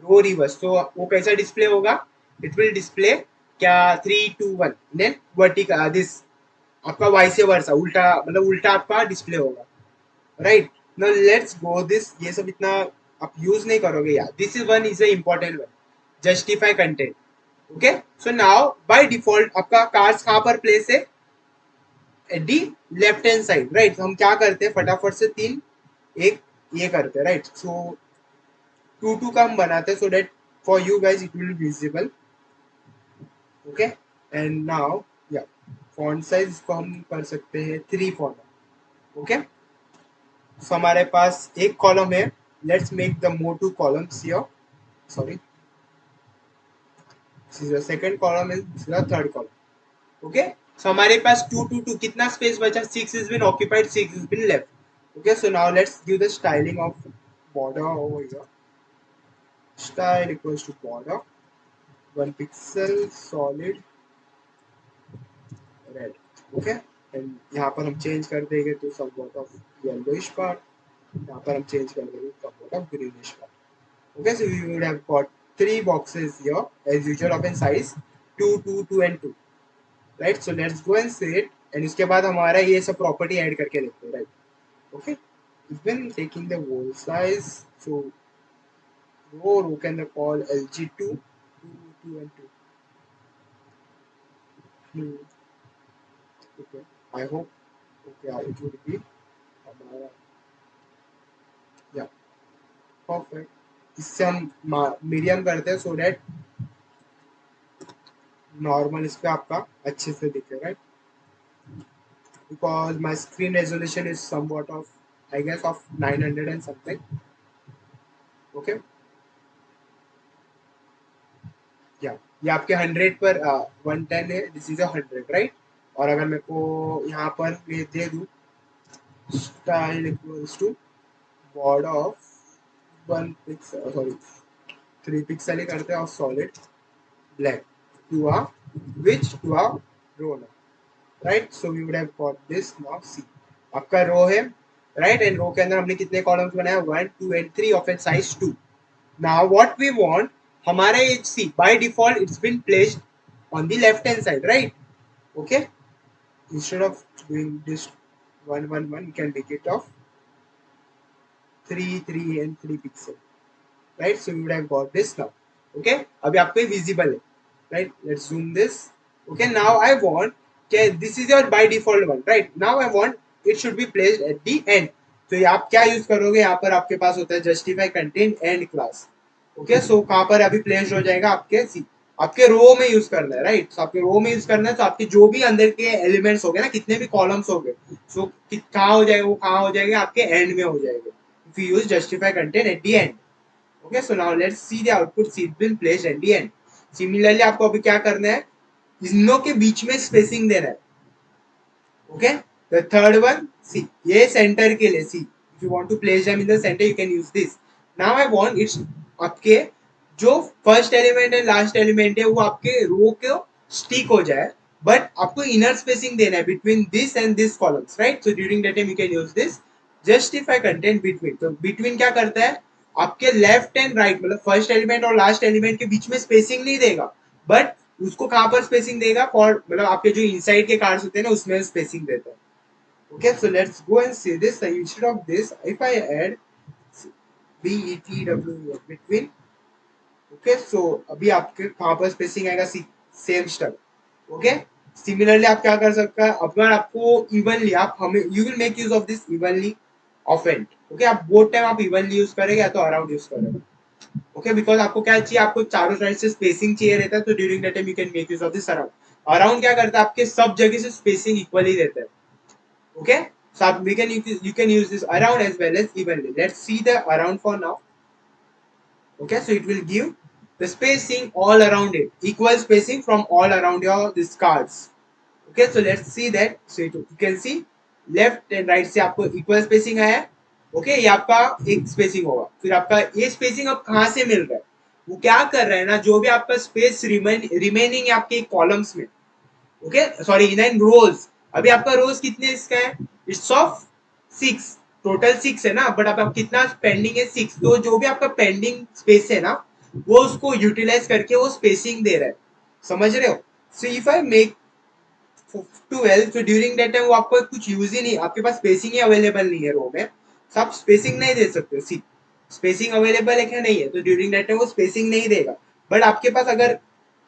row reverse. तो वो कैसा डिस्प्ले होगा? इट विल डिस्प्ले क्या 3 2 1 देन वर्टिकल दिस आपका वाइस वर्सा उल्टा, मतलब उल्टा आपका डिस्प्ले होगा, right? Now let's go this, ये सब इतना आप यूज नहीं करोगे यार। This is one is a important one, justify content. Okay, so now by default आपका कार्ड्स कहां पर प्लेस है? Eight the left hand side, right? हम क्या करते हैं फटाफट से तीन एक ये करते हैं, राइट? सो 2 2 का हम बनाते हैं so that for you guys it will visible. Okay, and now या फॉन्ट साइज को हम कर सकते हैं 3 फॉन्ट। ओके, सो हमारे पास एक कॉलम है, let's make the more two columns here, sorry this is the second column and this is the third column. Okay, so हमारे पास 2 2 2 कितना स्पेस बचा? 6 is been occupied, 6 is been left. Okay, so now let's give the styling of border over here. Style equals to border 1 pixel solid red. Okay, and यहाँ पर हम change कर देंगे to somewhat of yellowish part. यहाँ पर हम change कर देंगे somewhat of greenish part. Okay, so we would have got 3 boxes here as usual of in size 2 2 2 and 2. Right, so let's go and say it. And उसके बाद हमारा ये सब प्रॉपर्टी ऐड करके देखते हैं, right? Okay, when taking the wall size, so row can call lg2 2 and 2. Okay, I hope okay it would be हमारा या परफेक्ट। इससे हम मीडियम करते हैं सो दैट नॉर्मल इस पे आपका अच्छे से दिखे, right? Because my screen resolution is somewhat of I guess of 900 and something. Okay, या ये आपके 100 पर 110 है, दिस इज 100, राइट? और अगर मेरे को यहाँ पर मैं दे दूँ style equals to border of 1 pixel, sorry 3 pixel ही करते हैं, और solid black to a which to a row ना, right? So we would have got this. Now see आपका रो है, राइट? एंड रो के अंदर हमने कितने कॉलम्स बनाए? 1 2 and 3 of an size 2। Now what we want, हमारा ये see by default it's been placed on the left hand side, right? Okay, instead of doing this 1 1 1 you can make it of 3 3 and 3 pixel, right? So you would have got this now. Okay, अभी आपको visible है, right? Let's zoom this. Okay, now I want, okay, this is your by default one, right? Now I want it should be placed at the end. तो आप क्या use करोगे? यहाँ पर आपके पास होता है justify content and class. Okay, so कहाँ पर अभी प्लेस्ड हो जाएगा? आपके सी आपके रो में यूज करना है, राइट? सो आपके रो में यूज करना है, तो आपके जो भी अंदर के एलिमेंट्स हो गए ना, कितने भी कॉलम्स हो गए, सो कहाँ हो जाएगा? वो कहाँ हो जाएगा? आपके एंड में हो जाएगा, if you use justify content at the end. Okay, so now let's see the output C been placed at the end. Similarly आपको अभी क्या करना है? इनों के बीच में स्पेसिंग देना है। Okay, the third one, C, ये सेंटर के लिए C. If you want to place them in the center, you can use this. Now I want it's आपके जो फर्स्ट एलिमेंट है, लास्ट एलिमेंट है, वो आपके रो को स्टिक हो जाए, बट आपको इनर स्पेसिंग देना है between this and this columns, right? So during that time you can use this justify content between. तो बिटवीन क्या करता है? आपके लेफ्ट एंड राइट, मतलब फर्स्ट एलिमेंट और लास्ट एलिमेंट के बीच में स्पेसिंग नहीं देगा, बट उसको कहां पर स्पेसिंग देगा? फॉर मतलब आपके जो इनसाइड के कार्ड्स होते हैं ना, उसमें स्पेसिंग देता है। Okay, so let's go and see this. Instead of this if I add BETW between, okay, so अभी आपके कहां पर स्पेसिंग आएगा? Same stuff. ओके, सिमिलरली आप क्या कर सकते हैं? अगर आपको इवनली आप हमें you will make use of this evenly ऑफेंट। ओके, आप बोथ टाइम आप इवनली यूज करेंगे या तो अराउंड यूज करेंगे। ओके, बिकॉज आपको क्या चाहिए? आपको चारों साइड से स्पेसिंग चाहिए रहता है, तो during that time you can make use of this around. Around क्या करता है? आपके सब जगह से स्पेसिंग इक्वली देता है। Okay, so we can you can use this around as well as evenly. Let's see the around for now. Okay, so it will give the spacing all around it, equal spacing from all around your these cards. Okay, so let's see that. So you can see left and right से आपको equal spacing आया है। Okay, ये आपका एक spacing होगा। फिर आपका ये स्पेसिंग अब कहाँ से मिल रहा है? वो क्या कर रहा है ना, जो भी आपका स्पेस रिमेनिंग है आपके कॉलम्स में, ओके, सॉरी इन रोज, अभी आपका रोज कितने इसका है? इट्स ऑफ 6, टोटल 6 है ना, बट अब कितना पेंडिंग है? 6। तो जो भी आपका पेंडिंग स्पेस है ना, वो उसको यूटिलाइज करके वो स्पेसिंग दे रहा है। समझ रहे हो? सो इफ आई मेक 12, तो ड्यूरिंग दैट टाइम वो आपको कुछ यूज ही नहीं, आपके पास स्पेसिंग ही अवेलेबल नहीं है रो में, तो आप स्पेसिंग नहीं दे सकते। सी स्पेसिंग अवेलेबल है क्या? नहीं है, तो ड्यूरिंग दैट टाइम वो स्पेसिंग नहीं देगा। बट आपके पास अगर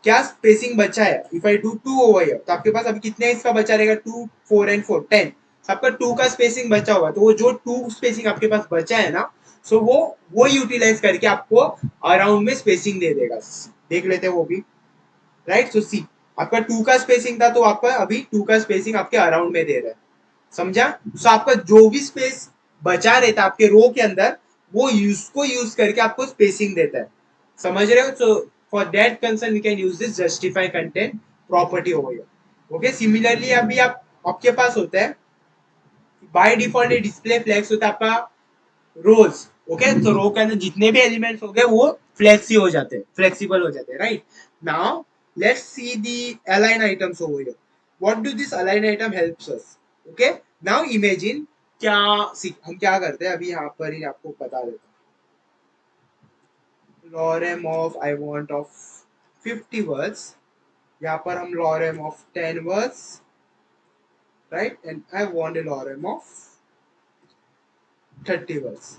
क्या स्पेसिंग बचा है? If I do 2 over here, तो आपके पास अभी कितने इसका बचा रहेगा? 2 4 एंड 4 10। आपका 2 का स्पेसिंग बचा हुआ, तो वो जो 2 स्पेसिंग आपके पास बचा है ना, सो वो यूटिलाइज करके आपको अराउंड में स्पेसिंग दे देगा। देख लेते हैं वो भी, राइट? सो सी आपका 2 का स्पेसिंग था, तो आपका अभी 2 का स्पेसिंग आपके अराउंड में दे रहा है। समझा? सो आपका जो भी स्पेस बचा रहता है आपके रो के अंदर, वो उसको यूज करके आपको स्पेसिंग देता है। समझ रहे हो? So for that concern we can use this justify content property over here. Okay, similarly अभी आप आपके पास होता है बाय डिफॉल्ट डिस्प्ले फ्लैग्स होता है आपका रोज। ओके, तो रो के अंदर जितने भी एलिमेंट्स हो गए वो फ्लेक्सी हो जाते हैं, फ्लेक्सिबल हो जाते हैं, right? Now let's see the align items over here. What do this align item helps us? Okay, now imagine क्या हम क्या करते हैं, अभी यहाँ पर ही आपको बता देता हूँ। Lorem of I want of 50 words, यहाँ पर हम lorem of 10 words, right? And I want a lorem of 30 words.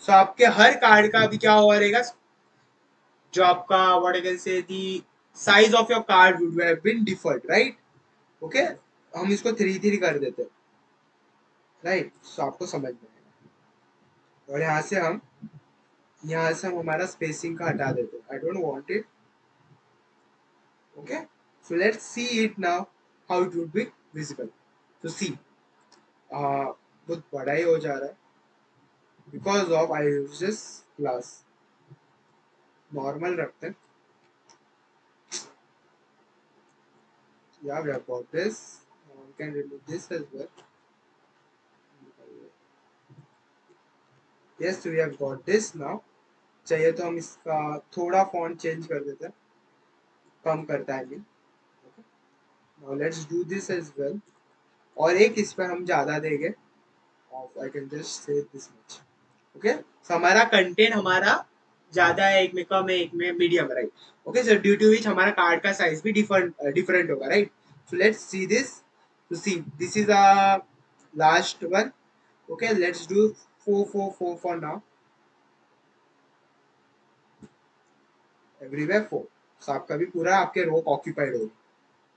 So आपके हर कार्ड का अभी क्या हुआ रहेगा, जो आपका what I can say the size of your card would have been differed, right? Okay, हम इसको 3 कर देते, right? So आपको समझ में आएगा। और यहाँ से हम हमारा स्पेसिंग का हटा देते हैं। I don't want it. Okay, so let's see it now how it would be visible. So see, बहुत बड़ा ही हो जा रहा है because of I use this class, normal रखते हैं। Yeah, we have got this. We can remove this as well. Yes, we have got this now. चाहिए तो हम इसका थोड़ा फॉन्ट चेंज कर देते हैं, कम करता है नहीं। Now let's do this as well. और एक इस पर हम ज़्यादा देंगे। I can just say this much. Okay? So हमारा कंटेंट हमारा ज़्यादा है, एक में कम है, एक में medium, right? Okay, so due to which हमारा कार्ड का साइज भी डिफरेंट होगा, right? So let's see this. So see, this is a last one. Okay, let's do 4 for now. Everywhere 4. So आपका भी पूरा आपके रो ऑक्यूपाइड होगी,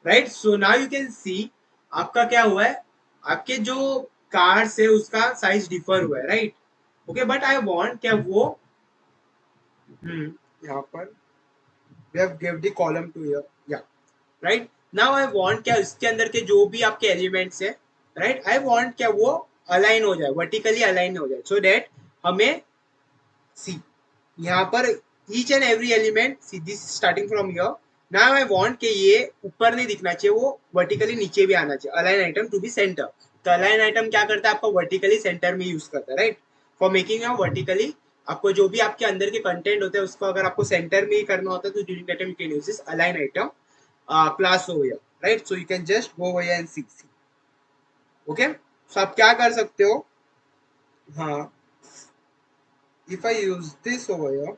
right? So now you can see आपका क्या हुआ है, आपके जो कार्ड्स है उसका साइज डिफर हुआ है, right? Okay, but I want क्या वो यहाँ पर we have gave the column to here, yeah, right? Now I want क्या इसके अंदर के जो भी आपके एलिमेंट्स है, राइट, आई वांट क्या वो अलाइन हो जाए, वर्टिकली अलाइन हो जाए, सो दैट हमें सी यहाँ पर each and every element, see this starting from here, now I want कि ये ऊपर नहीं दिखना चाहिए, वो वर्टिकली नीचे भी आना चाहिए, align item to be centre. तो अलाइन आइटम क्या करता है, आपको वर्टिकली सेंटर में यूज करता है, right? For making a vertically, आपको जो भी आपके अंदर के कंटेंट होते हैं उसको अगर आपको सेंटर में ही करना होता है तो during that time you can use this align item class over here, right? So you can just go over here and see. Okay, so आप क्या कर सकते हो, हाँ, if I use this over here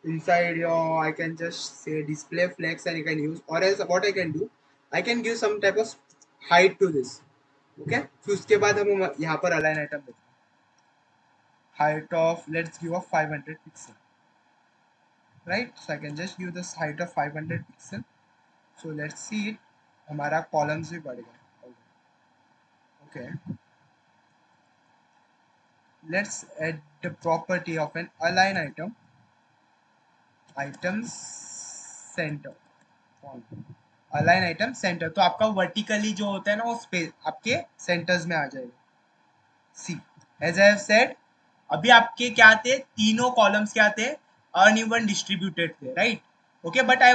inside your, I can just say display flex and you can use, or else what I can do, I can give some type of height to this. Okay, फिर उसके बाद हम यहाँ पर align item देते हैं, height of, let's give a 500 pixel, right? So I can just give this height of 500 pixel. So let's see it, हमारा columns भी बढ़ेगा। Okay, let's add the property of an align item, items center, align item centre, तो आपका vertically जो होता है ना वो स्पेस आपके सेंटर्स में आ जाएगा। सी, एज आई हैव सेड, अभी आपके क्या थे, तीनों कॉलम्स क्या थे, अनइवन डिस्ट्रीब्यूटेड थे, right? Okay, but I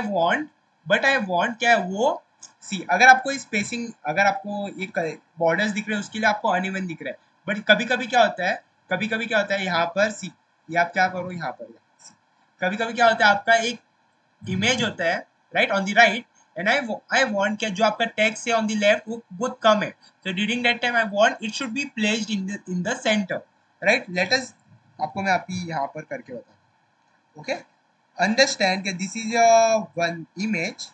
want क्या वो, सी अगर आपको स्पेसिंग, अगर आपको ये बॉर्डर्स दिख रहे हैं उसके लिए आपको अनइवन दिख रहा है, बट कभी कभी क्या होता है, यहाँ पर सी, ये आप क्या करो यहाँ पर, कभी कभी क्या होता है आपका एक इमेज होता है, right, on the right, and I want क्या जो आपका टेक्स्ट है ऑन द लेफ्ट वो बहुत कम है, so during that time I want it should be placed in the center, right? Let us, आपको मैं अभी यहाँ पर करके बताऊँ। ओके, अंडरस्टैंड कि this is one image,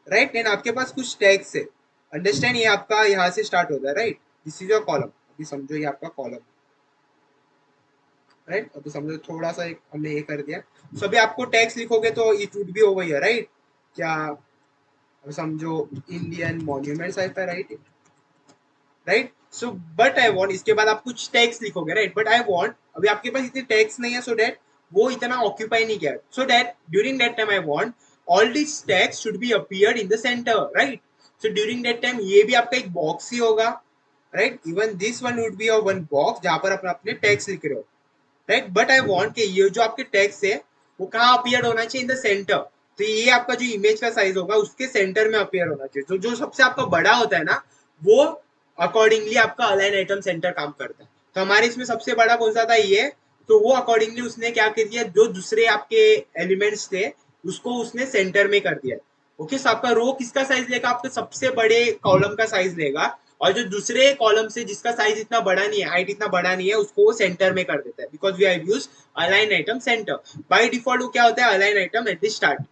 right, and आपके पास कुछ टेक्स्ट है, अंडरस्टैंड, ये आपका यहाँ से स्टार्ट होता है, right? This is your column, अभी समझो ये आपका कॉलम, राइट? अभी समझो थोड़ा सा हमने ये कर दिया, सो अभी आपको टेक्स्ट लिखोगे तो it would B over here, right? क्या अब समझो इंडियन मॉन्यूमेंट्स आई पे, right? Right, so but I want, इसके बाद आप कुछ टेक्स्ट लिखोगे, राइट? बट आई वांट, अभी आपके पास इतने टेक्स्ट नहीं है, सो दैट वो इतना ऑक्यूपाई नहीं किया, so that during that time I want all this text should be appeared in the centre, right? So during that time ये भी आपका एक बॉक्स ही होगा, right? Even this one would be a one box जहां पर अपने text लिख रहे हो, राइट? बट आई वांट कि ये जो आपके टेक्स्ट है वो कहाँ अपीयर होना चाहिए, इन द सेंटर, तो ये आपका जो इमेज का साइज होगा उसके सेंटर में अपीयर होना चाहिए, तो जो सबसे आपका बड़ा होता है ना वो अकॉर्डिंगली आपका अलाइन आइटम सेंटर काम करता है। तो हमारे इसमें सबसे बड़ा कौन सा था, ये, तो वो अकॉर्डिंगली उसने क्या कर दिया, जो दूसरे आपके एलिमेंट्स थे उसको उसने सेंटर में कर दिया। ओके, सो आपका रो किसका साइज लेगा, आपके सबसे बड़े कॉलम का साइज लेगा, और जो दूसरे कॉलम से जिसका साइज इतना बड़ा नहीं है, हाइट इतना बड़ा नहीं है, उसको वो सेंटर में कर देता है, because we have used align item centre. By default वो क्या होता है, align item at the start.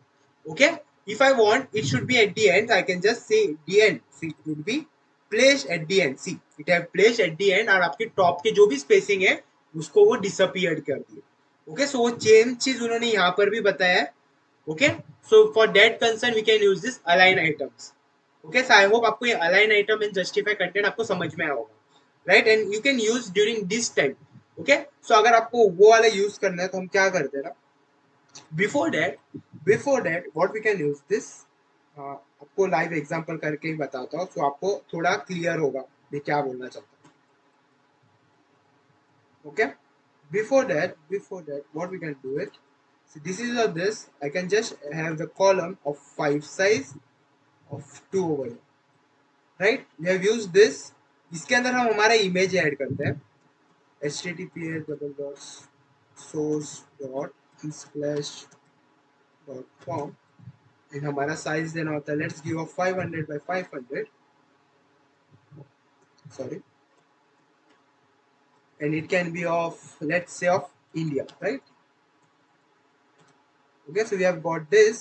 Okay, if I want it should be at the end, I can just say the end, so it would be place at the end, see it have place at the end, और आपके top के जो भी spacing है उसको वो disappeared कर दिए. ओके, सो वो चेन चीज उन्होंने यहाँ पर भी बताया है. Okay, so for that concern we can use this align items. Okay, so I hope आपको ये align item and justify content आपको समझ में आया होगा, right, and you can use during this time. Okay, so अगर आपको वो वाला यूज करना है तो हम क्या करते हैं ना, before that what we can use this, आपको लाइव एग्जांपल करके ही बताता हूँ, सो आपको थोड़ा क्लियर होगा मैं क्या बोलना चाहता हूँ. Okay, before that what we can do it, so this is of this I can just have the column of 5 size of 2 over here, right, we have used this. इसके अंदर हम हमारा इमेज ऐड करते हैं, https double dot source dot unsplash dot com, and हमारा size देना होता है, let's give 500 by 500, sorry, and it can be of, let's say, of India, right? Okay, so we have got this.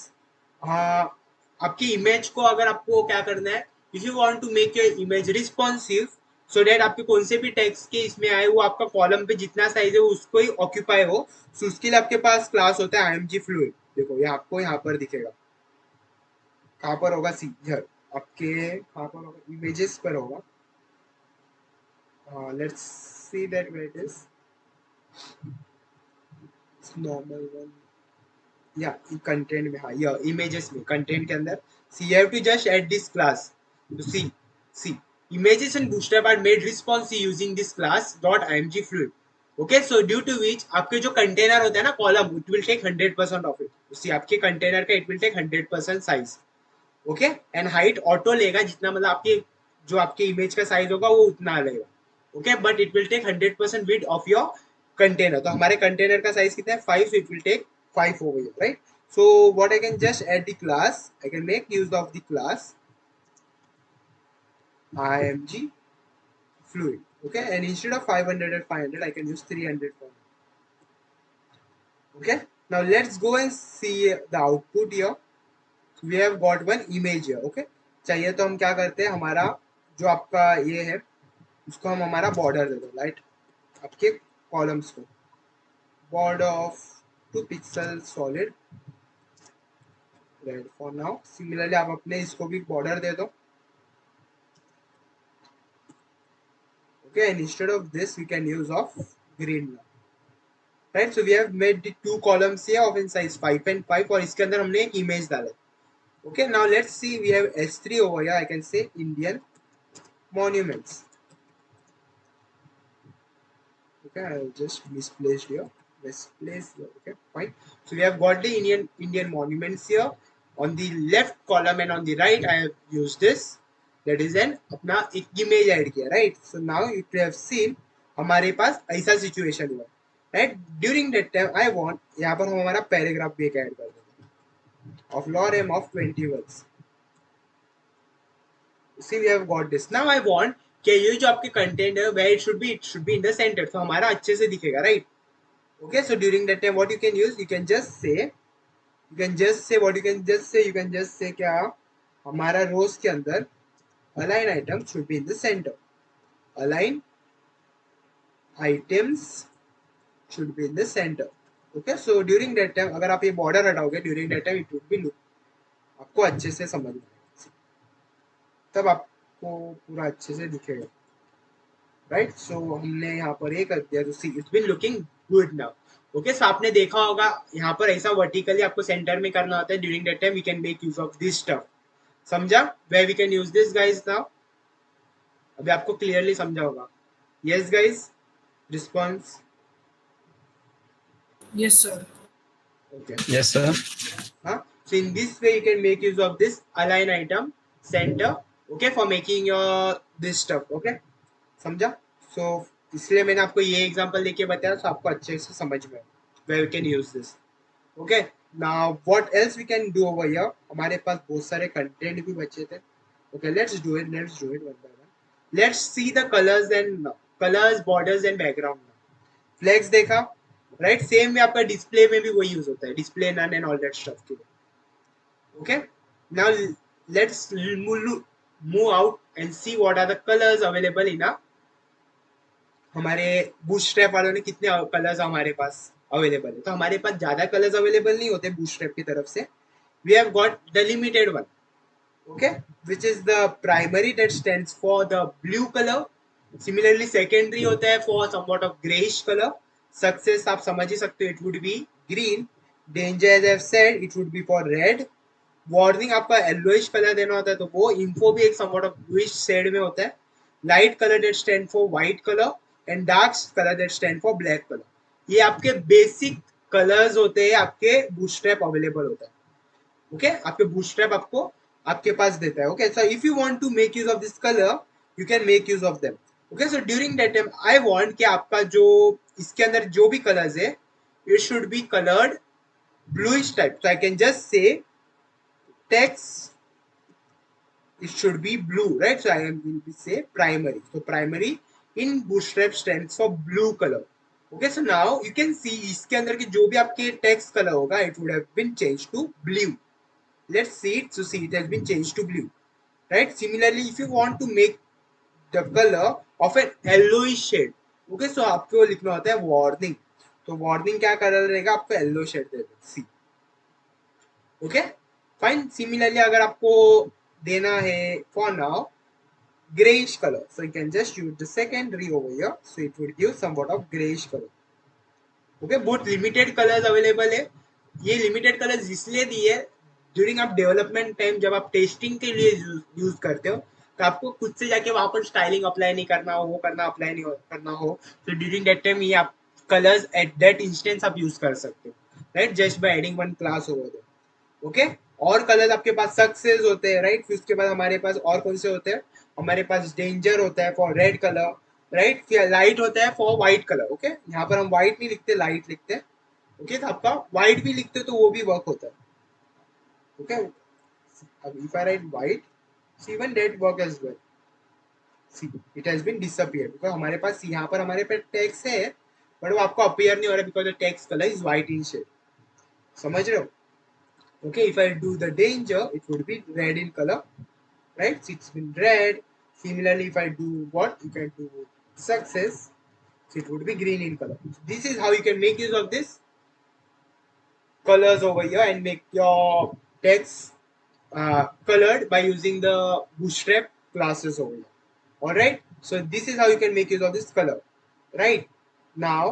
आपकी image को अगर आपको क्या करना है, if you want to make your image responsive, so that आपके कौन से भी टेक्स्ट के इसमें आए वो आपका कॉलम पे जितना साइज है वो उसको ही ऑक्यूपाई हो, सो उसके लिए आपके पास क्लास होता है IMG फ्लूइड. देखो ये आपको यहाँ पर दिखेगा, कहाँ पर होगा, सी हियर, आपके कहाँ पर होगा, इमेजेस पर होगा. Let's see that where it is. It's normal one. Yeah, content में, हाँ, yeah, images में, content के अंदर, see, you have to just add this class. So see, images and bootstrap are made responsive using this class dot img fluid. Okay, so due to which आपके जो container होता है ना column, it will take 100% of it. See, आपके container का it will take 100% size. Okay, and height auto लेगा जितना, मतलब आपके जो आपके image का size होगा वो उतना लेगा. Okay, but it will take 100% width of your container. तो हमारे container का size कितना है 5, so it will take 5 over here, right? So what I can just add the class, I can make use of the class img fluid. Okay, and instead of 500 and 500 I can use 300 for now. Okay, now let's go and see the output here. We have got one image here. Okay, चाहिए तो हम क्या करते हैं, हमारा जो आपका ये है उसको हम हमारा बॉर्डर दे दो, राइट, आपके कॉलम्स को border of 2 pixel solid red for now. Similarly आप अपने इसको भी border दे दो. Okay, and instead of this we can use of green now, right? So we have made the 2 columns here of in size 5 and 5, और इसके अंदर हमने एक image डाला. Okay, now let's see, we have S3 over here. I can say Indian monuments. Okay, I just misplaced here. Okay, fine. So we have got the Indian monuments here. On the left column and on the right I have used this, that is an अपना एक image add किया, right? So now you have seen हमारे पास ऐसा situation हुआ, right? During that time I want, यहाँ पर हम हमारा paragraph भी एक ऐड कर देंगे of lorem of 20 words. See, we have got this. Now I want कि ये जो आपके कंटेंट है where it should be in the center, तो हमारा अच्छे से दिखेगा, right? Okay, so during that time what you can use, you can just say क्या, हमारा रोज के अंदर align items should be in the center. Align items should be in the center. Okay, so during that time अगर आप ये border हटाओगे, during that time it would be look, आपको अच्छे से समझ में आएगा, तब आपको पूरा अच्छे से दिखेगा, राइट? सो हमने यहाँ पर ये कर दिया, तो see it's been looking good now. Okay, so आपने देखा होगा यहाँ पर ऐसा वर्टिकली आपको सेंटर में करना होता है. During that time we can make use of this stuff. समझा where we can use this guys now? अभी आपको क्लियरली समझा होगा. Yes guys, response? Yes, sir. Okay. Yes, sir. So in this way you can make use of this align item center, okay, for making your this stuff. Okay, समझा? So इसलिए मैंने आपको ये example लेके बताया, तो आपको अच्छे से समझ में where we can use this. Okay, now what else we can do over here? हमारे पास बहुत सारे कंटेंट भी बचे थे. Okay, let's do it one by one. Let's see the colors, borders and background. Flags देखा, राइट? सेम में आपका display में भी वही यूज होता है, display none and all that stuff के लिए. Okay, now let's move out and see what are the colors available in a हमारे बूटस्ट्रैप वालों ने कितने कलर्स हमारे पास अवेलेबल है. तो हमारे पास ज्यादा कलर्स अवेलेबल नहीं होते बूटस्ट्रैप की तरफ से. We have got the limited one, okay, which is the primary that stands for the blue color. Similarly secondary होता है for somewhat of grayish color. Success आप समझ ही सकते हो, it would be green. Danger as I've said, it would be for red. Warning आपका yellowish colour देना होता है तो वो इन्फो भी एक समवॉट ऑफ ब्लूइश शेड में होता है. Light colour that stand for white colour and dark colour that stand for black colour. ये आपके बेसिक कलर्स होते हैं, आपके बूटस्ट्रैप अवेलेबल होता है. ओके आपके बूटस्ट्रैप आपको आपके पास देता है. Okay so if you want to make use of this colour you can make use of them. Okay so during that time I want कि आपका जो इसके अंदर जो भी कलर्स है it should be coloured bluish type. So I can just say text it should be blue, right? So I am going to say primary. So primary in bootstrap stands for blue color. Okay, so now you can see इसके अंदर के जो भी आपके text color होगा it would have been changed to blue. Let's see it. So see it has been changed to blue, right? Similarly if you want to make the color of an yellowish shade, okay, so आपको लिखना होता है warning. तो warning क्या colour रहेगा, आपको yellow shade देगा. See, okay fine. Similarly अगर आपको देना है for now grayish color, so you can just use the secondary over here, so it would give somewhat of grayish color. Okay बहुत लिमिटेड कलर्स अवेलेबल है. ये limited colours इसलिए दिए during आप डेवलपमेंट टाइम जब आप टेस्टिंग के लिए यूज करते हो तो आपको खुद से जाके वहां पर स्टाइलिंग अप्लाई नहीं करना हो, वो करना अप्लाई नहीं करना हो. तो ड्यूरिंग दैट टाइम ये आप कलर्स एट दैट इंस्टेंस आप यूज कर सकते हो, right, just by adding one class over there. Okay और कलर्स आपके पास सक्सेस होते हैं, राइट. फिर उसके बाद हमारे पास और कौन से होते हैं, हमारे पास डेंजर होता है फॉर रेड कलर, राइट. फिर लाइट होता है फॉर व्हाइट कलर. ओके यहाँ पर हम व्हाइट नहीं लिखते, लाइट लिखते हैं. ओके तो आपका व्हाइट भी लिखते हो तो वो भी वर्क होता है. ओके अब if I write white, see even that work as well. See it has been disappeared because हमारे पास यहाँ पर हमारे पे टेक्स्ट है बट वो आपको अपीयर नहीं हो रहा because the text colour is white in shade. समझ रहे हो? Okay, if I do the danger it would be red in color, right? So it's been red. Similarly if I do what you can do success, so it would be green in color. So this is how you can make use of this colors over here and make your text colored by using the bootstrap classes over here. All right, so this is how you can make use of this color. Right now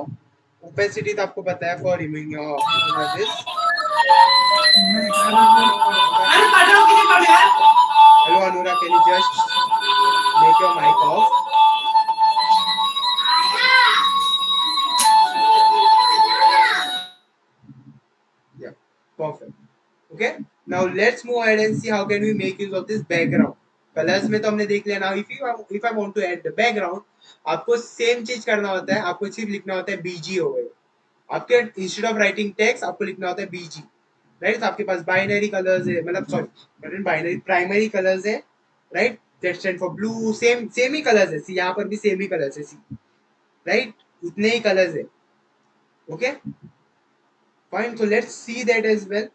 opacity तो आपको पता है for removing your this. Hello Anura, can you just make your mic off? Yeah, perfect. Okay, now let's move ahead and see how can we make use of this background. Colours में तो हमने देख लिया. Now if I want to add the background, आपको same चीज करना होता है. आपको सिर्फ लिखना होता है BG over here. आपके इंस्टेड ऑफ राइटिंग टेक्स्ट आपको लिखना होता है BG, राइट. आपके पास बाइनरी कलर्स है, मतलब सॉरी बाइनरी प्राइमरी कलर्स है, right, that stand for blue. Same he colours है. सी यहाँ पर भी सेम ही कलर्स है. सी राइट उतने ही कलर्स है. Okay fine. So let's see that as well.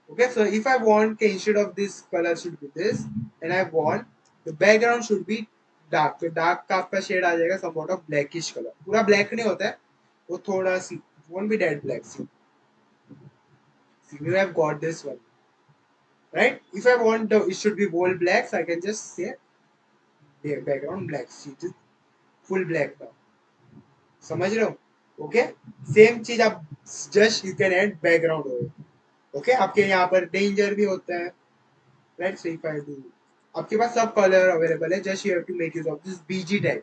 Okay, so if I want instead of this color should be this and I want the background should be dark, तो dark का आपका shade आ जाएगा somewhat of blackish color. पूरा black नहीं होता है, वो थोड़ा सी won't be that black. See, we have got this one, right? If I want it should be whole black, so I can just say the background black. See, just full black now. समझ रहे हो? Okay, same चीज आप just you can add background over. Okay, आपके यहाँ पर danger भी होता है. Let's see if I do. आपके पास सब कलर अवेलेबल है. Just you have to make use of this BG tag.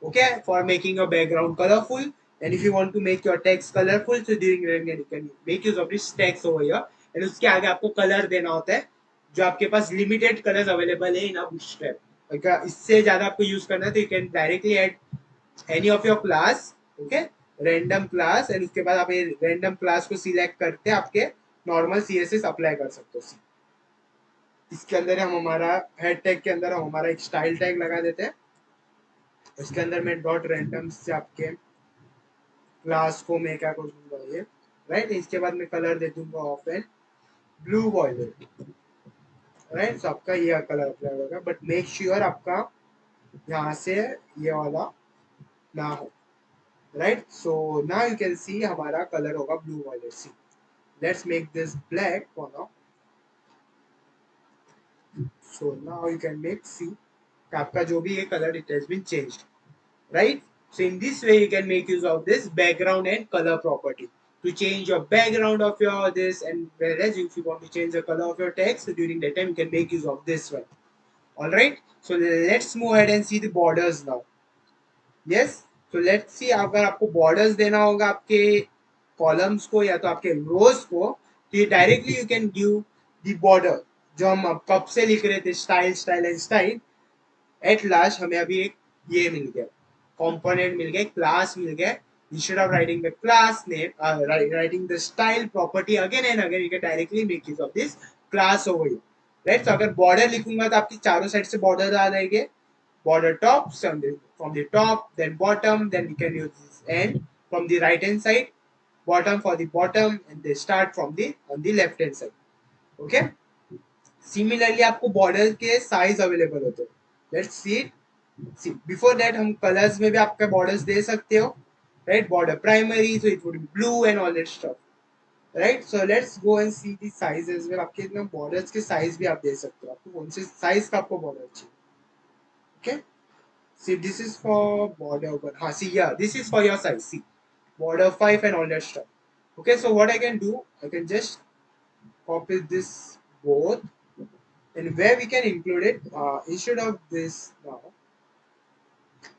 Okay, for making your background colorful. And if you want to make your text colorful, so during rendering you can make use of this text over here. And उसके आगे आपको colour देना होता है जो आपके पास limited colours available है इन अ bootstrap. अगर इससे ज्यादा आपको यूज करना है तो you can directly add any of your class. Okay random class and उसके बाद आप ये रैंडम क्लास को सिलेक्ट करके आपके नॉर्मल CSS अप्लाई कर सकते हो. इसके अंदर हम हमारा हेड टैग के अंदर हम हमारा एक स्टाइल टैग लगा देते हैं. इसके अंदर मैं डॉट रैंडम से आपके क्लास को मैं क्या कर दूंगा ये, राइट. इसके बाद मैं कलर दे दूंगा of and blue violet, right. So आपका ये कलर अप्लाई होगा, बट मेक श्योर आपका यहाँ से ये वाला ना हो। Right. So now you can see हमारा कलर होगा blue violet. See, let's make this black for now. So now you can make see आपका जो भी ये colour it has been changed. Right? So in this way you can make use of this background and color property to change your background of your this, and whereas if you want to change the color of your text, so during that time you can make use of this one. All right. So let's move ahead and see the borders now. Yes. So let's see, अगर आपको borders देना होगा आपके columns को या तो आपके rows को, तो ये directly you can give the border जो हम कब से लिख रहे थे style style and style। At last हमें अभी एक ये मिल गया, कंपोनेंट मिल गया, क्लास मिल गया। Instead of writing the class name, writing the style property again and again, you can directly make use of this class over here. Right. तो अगर border लिखूंगा तो आपकी चारों साइड से बॉर्डर आ जाएंगे। Border top from the top, then bottom, then we can use this end from the right hand side, bottom for the bottom, and they start from the on the left hand side. Okay. Similarly आपको border के size available होते हैं। Let's see it. See before that हम colours में भी आपके borders दे सकते हो। Right. Border primary, so it would be blue and all that stuff. Right. So let's go and see the sizes में आपके ना बॉर्डर्स के साइज भी आप दे सकते हो, आपको कौन से साइज का आपको बॉर्डर चाहिए। Okay. See this is for border one. हाँ सी, या this is for your size. See border 5 and all that stuff. Okay. So what I can do, I can just copy this both, and where we can include it, instead of this now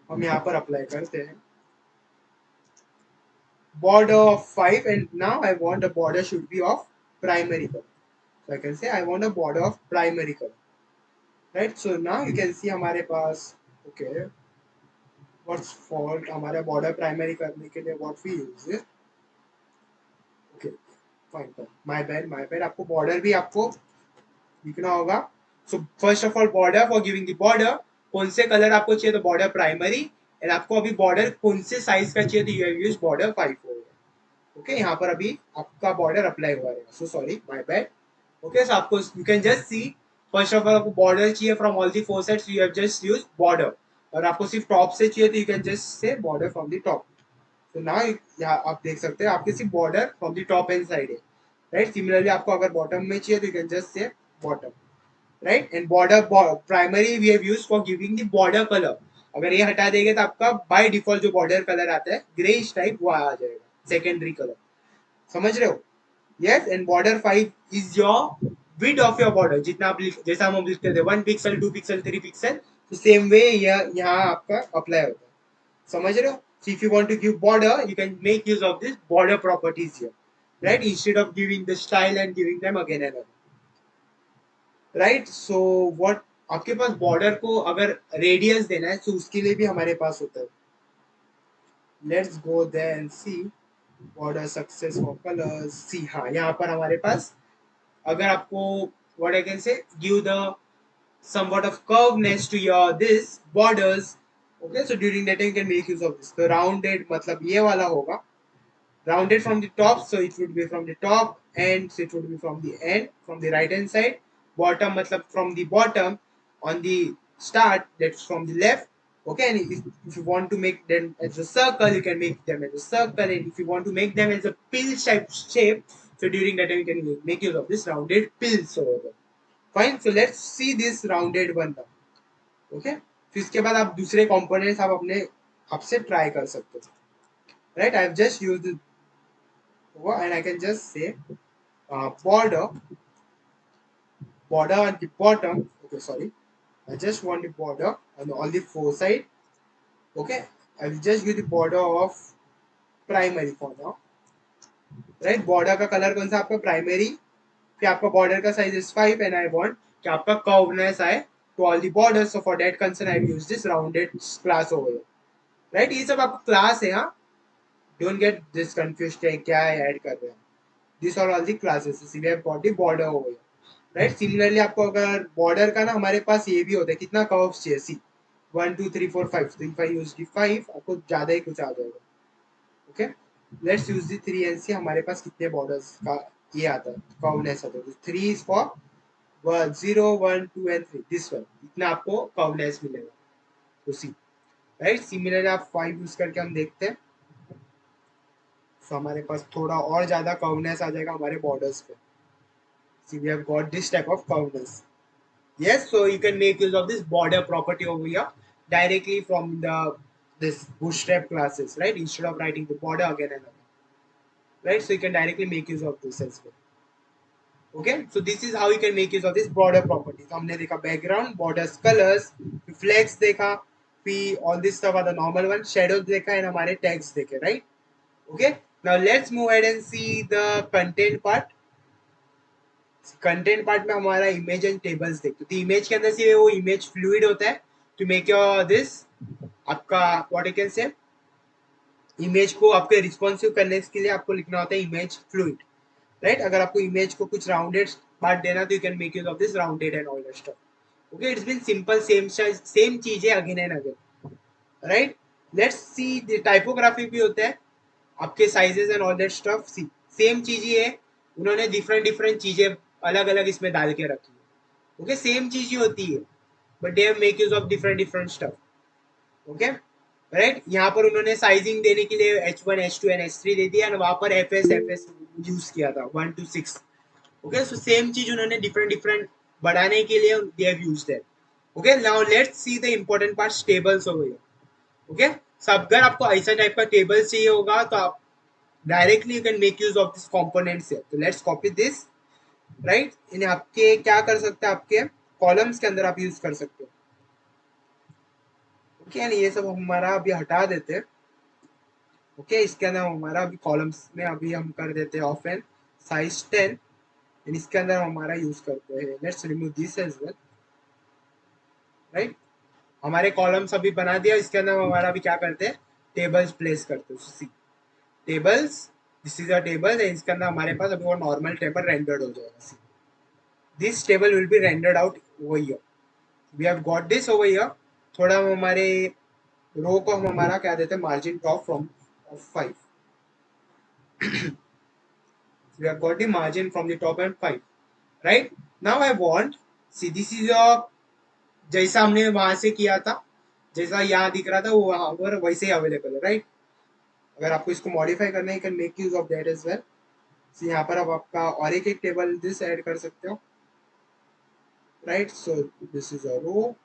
हम यहाँ पर apply करते हैं border of 5, and now I want the border should be of primary color, so I can say I want a border of primary color. Right. So now you can see हमारे पास, okay, what's fault हमारा border primary करने के लिए what we use it. Okay, fine, my bad आपको border भी आपको लिखना होगा। So first of all border, for giving the border कौन से कलर आपको चाहिए, तो बॉर्डर प्राइमरी, एंड आपको अभी बॉर्डर कौन से साइज का चाहिए, तो यू हैव यूज्ड बॉर्डर 5 हो गया। ओके। यहाँ पर अभी आपका बॉर्डर अप्लाई हुआ है, so sorry, my bad. Okay. So आपको you can just see, first of all आपको बॉर्डर चाहिए from all the four sides, you have just used border. और आपको सिर्फ टॉप से चाहिए तो you can just say border from the top. तो नाउ यहाँ आप देख सकते हैं आपके सिर्फ border from the top and side है। राइट। सिमिलरली आपको अगर बॉटम में चाहिए तो you can just say bottom. Right. And border primary we have used for giving the border colour. अगर ये हटा देंगे तो आपका बाय डिफॉल्ट जो बॉर्डर कलर आता है ग्रेइश टाइप, वो आ जाएगा सेकेंडरी कलर। समझ रहे हो। Yes. And border 5 is your width of your border, जितना आप जैसा हम लिखते थे 1 पिक्सल 2 पिक्सल 3 पिक्सल, तो सेम वे यहाँ आपका अप्लाई होता है। समझ रहे हो। So if you want to give border, you can make use of this border properties here, right? Instead of giving the style and giving them again and again. Right. So what आपके पास border को अगर radius देना है तो उसके लिए भी हमारे पास होता है। Let's go there and see border success for colours. See हाँ, यहाँ पर हमारे पास अगर आपको what I can say give the somewhat of curveness to your this borders, okay, so during that time you can make use of this। तो rounded मतलब ये वाला होगा, rounded from the top, so it would be from the top end, so it would be from the end, from the right hand side। bottom मतलब from the bottom on the start, that's from the left। okay। and if you want to make them as a circle, you can make them as a circle, and if you want to make them as a pill shape, so during that time you can make use of this rounded pills over there। fine। so let's see this rounded one now। okay। फिर इसके बाद आप दूसरे components आप अपने आपसे try कर सकते हो। Right. I have just used and I can just say border at the bottom। okay, sorry, I just want the border on all the four side। okay। I will just use the border of primary for now। Right. Border का colour कौन सा आपका primary, फिर आपका border का size is 5, and I want कि आपका curveness आए to all the borders, so for that concern I use this rounded class over here. Right. ये सब आपका क्लास है। हाँ, डोंट गेट दिस कंफ्यूज्ड है क्या ऐड कर रहे हैं। This are all the classes, we have got the border over here. Right. Similarly आपको अगर बॉर्डर का ना हमारे पास ये भी होता है, कितना कर्व्स चाहिए, सी 1 2 3 4 5, तो इफ आई यूज द 5 आपको ज्यादा ही कुछ आ जाएगा। Okay. Let's use the 3 and see हमारे पास कितने बॉर्डर्स का ये आता है, कर्वनेस आता है। 3 is for 0 1 2 and 3 this one, इतना आपको कर्वनेस मिलेगा उसी, राइट। सिमिलरली आप 5 यूज करके हम देखते हैं, तो हमारे पास थोड़ा और ज्यादा कर्वनेस आ जाएगा हमारे बॉर्डर्स पे। See we have got this type of curveness. Yes, so you can make use of this border property over here directly from the this bootstrap classes, right? Instead of writing the border again and again, right? So you can directly make use of this as well. Okay, so this is how you can make use of this border property. So हमने देखा background, borders, colors, flex देखा, फिर all this stuff are the normal one, shadows देखा and हमारे tags देखे, right? Okay, now let's move ahead and see the content part. Content part में हमारा image and tables देखते, तो इमेज के अंदर से वो इमेज फ्लूइड होता है टू मेक योर दिस आपका what you can say, image को आपके रिस्पॉन्सिव करने के लिए आपको लिखना होता है इमेज फ्लूइड, राइट। अगर आपको इमेज को कुछ राउंडेड पार्ट देना तो you can make use of this rounded and all that stuff. Okay, it's been simple, same चीजें again and again, right. Let's see the typography भी होता है आपके sizes and all that stuff. See same चीज ही है, उन्होंने different different चीजें अलग अलग इसमें डाल के रखी है। ओके, सेम चीज ही होती है but they make use of different different stuff. Okay, right. यहाँ पर उन्होंने साइजिंग देने के लिए H1 H2 एंड H3 दे दिया, वहां पर FS यूज किया था 1 to 6। ओके, सो सेम चीज उन्होंने डिफरेंट डिफरेंट बढ़ाने के लिए they have used that. Okay, now let's see the important part, tables हो गए। ओके, सो अगर आपको ऐसा टाइप का टेबल चाहिए होगा तो आप directly you can make use of this components है। तो लेट्स कॉपी दिस, राइट। इन्हें आपके क्या कर सकते हैं, आपके कॉलम्स के अंदर आप यूज कर सकते हो। ओके, यानी ये सब हमारा अभी हटा देते हैं। ओके, इसके अंदर हमारा अभी कॉलम्स में अभी हम कर देते हैं ऑफ एंड साइज 10 एंड इसके अंदर हमारा यूज करते हैं। Let's remove this as well, right. हमारे कॉलम्स अभी बना दिया, इसके अंदर हमारा अभी क्या करते हैं, टेबल्स प्लेस करते हैं। See tables, this is a table, इसके अंदर हमारे पास अभी वो नॉर्मल टेबल रेंडर्ड हो जाएगा। See this table will be rendered out over here, we have got this over here. थोड़ा हम हमारे रो को हम हमारा क्या देते हैं, margin top from 5, we have got the margin from the top and 5, right? Now I want, see this is a, जैसा हमने वहां से किया था, जैसा यहाँ दिख रहा था वो वहां पर वैसे ही अवेलेबल है, राइट। अगर आपको इसको मॉडिफाई करना है, can make use of that as well. So यहाँ पर आप आपका और एक टेबल दिस ऐड कर सकते हो, right. So this is a row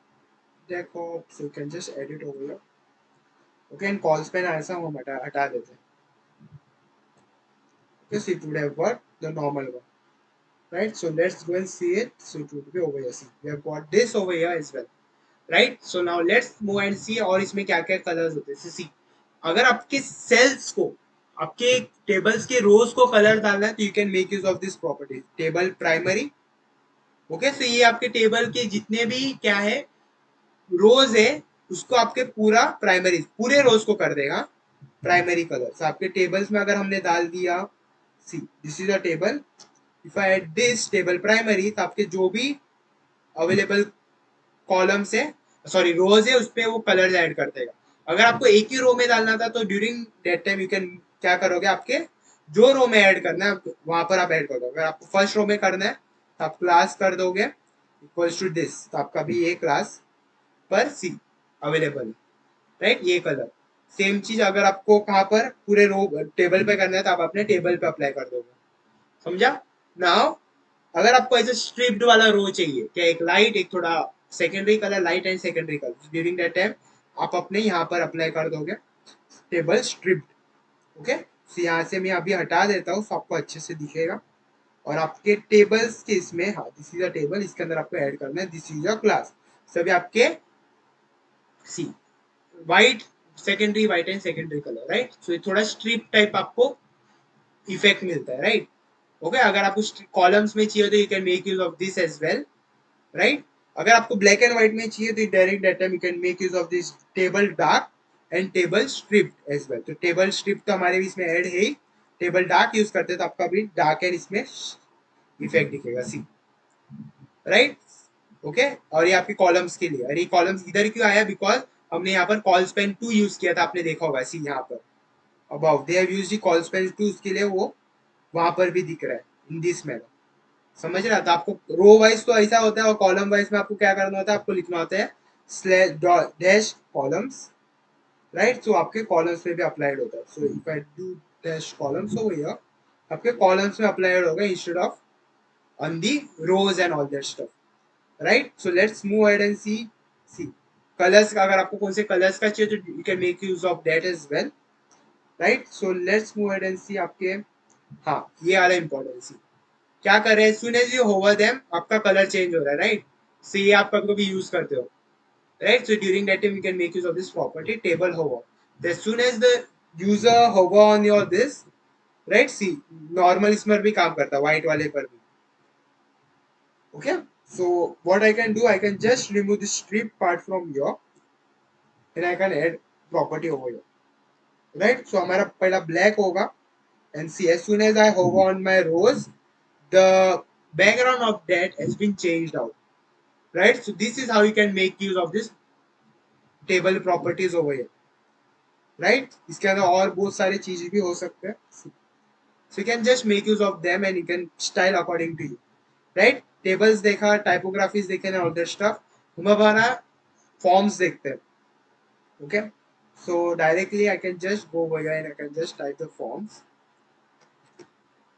देखो, so you can just edit over here. Okay, and cols पे ना ऐसा हम हटा देते हैं। Okay, so it would have got the normal one, right? So let's go and see it. So it would be over here. See, we have got this over here as well, right? So now let's move and see और इसमें क्या क्या colours होते हैं। See, अगर आपके sales को, आपके टेबल्स के रोज को कलर डालना है तो you can make use of this property, table primary. Okay, so ये आपके टेबल के जितने भी क्या है रोज है उसको आपके पूरा प्राइमरी, पूरे रोज को कर देगा प्राइमरी कलर। so, आपके टेबल्स में अगर हमने डाल दिया, see this is a table, if I add this table primary, तो आपके जो भी अवेलेबल कॉलम्स है, सॉरी रोज है, उस पर वो कलर ऐड कर देगा। अगर आपको एक ही रो में डालना था तो during that time you can क्या करोगे, आपके जो रो में ऐड करना है वहां पर आप ऐड कर दोगे। अगर आपको फर्स्ट रो में करना है तो आप क्लास कर दोगे इक्वल्स टू दिस, तो आपका भी ये क्लास पर सी अवेलेबल है, राइट। ये कलर सेम चीज अगर आपको कहाँ पर पूरे रो टेबल पे करना है तो आप अपने टेबल पे अप्लाई कर दोगे, समझा। नाउ अगर आपको ऐसे स्ट्रिप्ड वाला रो चाहिए, क्या एक लाइट एक थोड़ा secondary colour, light and secondary colour, during that time आप अपने यहाँ पर अप्लाई कर दोगे टेबल स्ट्रिप्ड। ओके, तो यहाँ से मैं अभी हटा देता हूँ, आपको अच्छे से दिखेगा। और आपके टेबल्स के इसमें, हाँ दिस इज अ टेबल, इसके अंदर आपको ऐड करना है दिस इज अ क्लास, सभी आपके see white secondary, white and secondary colour, right. So ये थोड़ा स्ट्रिप टाइप आपको इफेक्ट मिलता है, राइट। ओके, अगर आपको कॉलम्स में चाहिए तो you can make use of this as well, right. अगर आपको ब्लैक एंड व्हाइट में चाहिए तो direct that time you can make use of this table dark and table striped as well. तो टेबल स्ट्रिप तो हमारे भी इसमें ऐड है ही, टेबल डार्क यूज करते तो आपका भी डार्क एंड इसमें इफेक्ट दिखेगा, सी, राइट। ओके, और ये आपके कॉलम्स के लिए, और ये कॉलम्स इधर क्यों आया, बिकॉज हमने यहाँ पर कॉल स्पेन 2 यूज किया था, आपने देखा होगा। सी यहाँ पर about they have used the call Spain 2, उसके लिए वो वहां पर भी दिख रहा है इन दिस मैनर। समझ रहे हो? तो आपको रो वाइज तो ऐसा होता है और कॉलम वाइज में आपको क्या करना होता है, आपको लिखना होता है slash dash columns, right? So आपके कॉलम्स में भी अप्लाइड होता है. So if I do dash columns over here, आपके कॉलम्स में अप्लाइड होगा instead of on the rows and all that stuff, right? So let's move ahead and see colours का, अगर आपको कौन से कलर्स का चाहिए तो you can make use of that as well, right? So let's move ahead and सी आपके, हाँ ये वाला इंपॉर्टेंट सी क्या कर रहे हैं, soon as you hover them आपका कलर चेंज हो रहा है, राइट? सो ये आप कभी कभी यूज करते हो, right? So during that time, we can make use of this property table hover. So as soon as the user hover on your this, right? See, normal इसमें भी काम करता है, white वाले पर भी. Okay? So what I can do, I can just remove the strip part from here, and I can add property over here, right? So हमारा पहला black होगा, and see, as soon as I hover on my rows, the background of that has been changed out, right? So this is how you can make use of this table properties over here. Right? इसके अंदर और बहुत सारे चीजें भी हो सकते हैं, so you can just make use of them and you can style according to you, right? Tables देखा, टाइपोग्राफीज देखे ना, ऑल दैट स्टफ. हम हमारा फॉर्म्स देखते हैं. Okay, so directly I can just go over and I can just type the forms.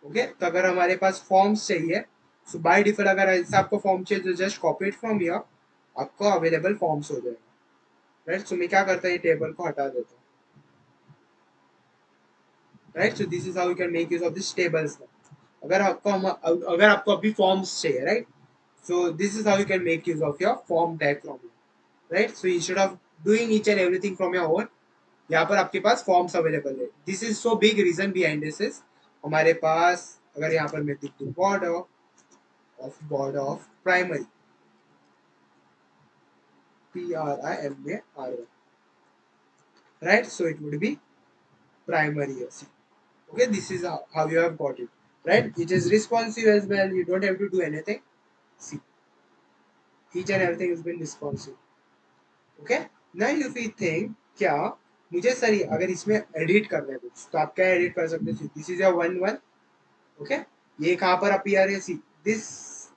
Okay, तो अगर हमारे पास फॉर्म्स चाहिए, सो बाय डिफॉल्ट अगर ऐसा आपको फॉर्म चाहिए तो just copy it from here, आपको अवेलेबल फॉर्म्स हो जाएगा, राइट? सो मैं क्या करता हूँ, ये टेबल को हटा देता हूँ, right? So this is how you can make use of this tables. अगर आपको अभी फॉर्म्स चाहिए, right? So this is how you can make use of your form tag from you, right? So instead of doing each and everything from your own, यहाँ पर आपके पास forms available है. This is so big reason behind this is, हमारे पास अगर यहाँ पर मैं लिख दूँ border of primary, PRIMARY, right? So it would be primary. Okay, this is how you have got it, right? It is responsive as well, you don't have to do anything. See, each and everything has been responsive. Okay, now if we think क्या मुझे sir अगर इसमें edit करना है कुछ, तो आप क्या एडिट कर सकते हैं? This is a one one. Okay, ये कहाँ पर अपीयर है? See, this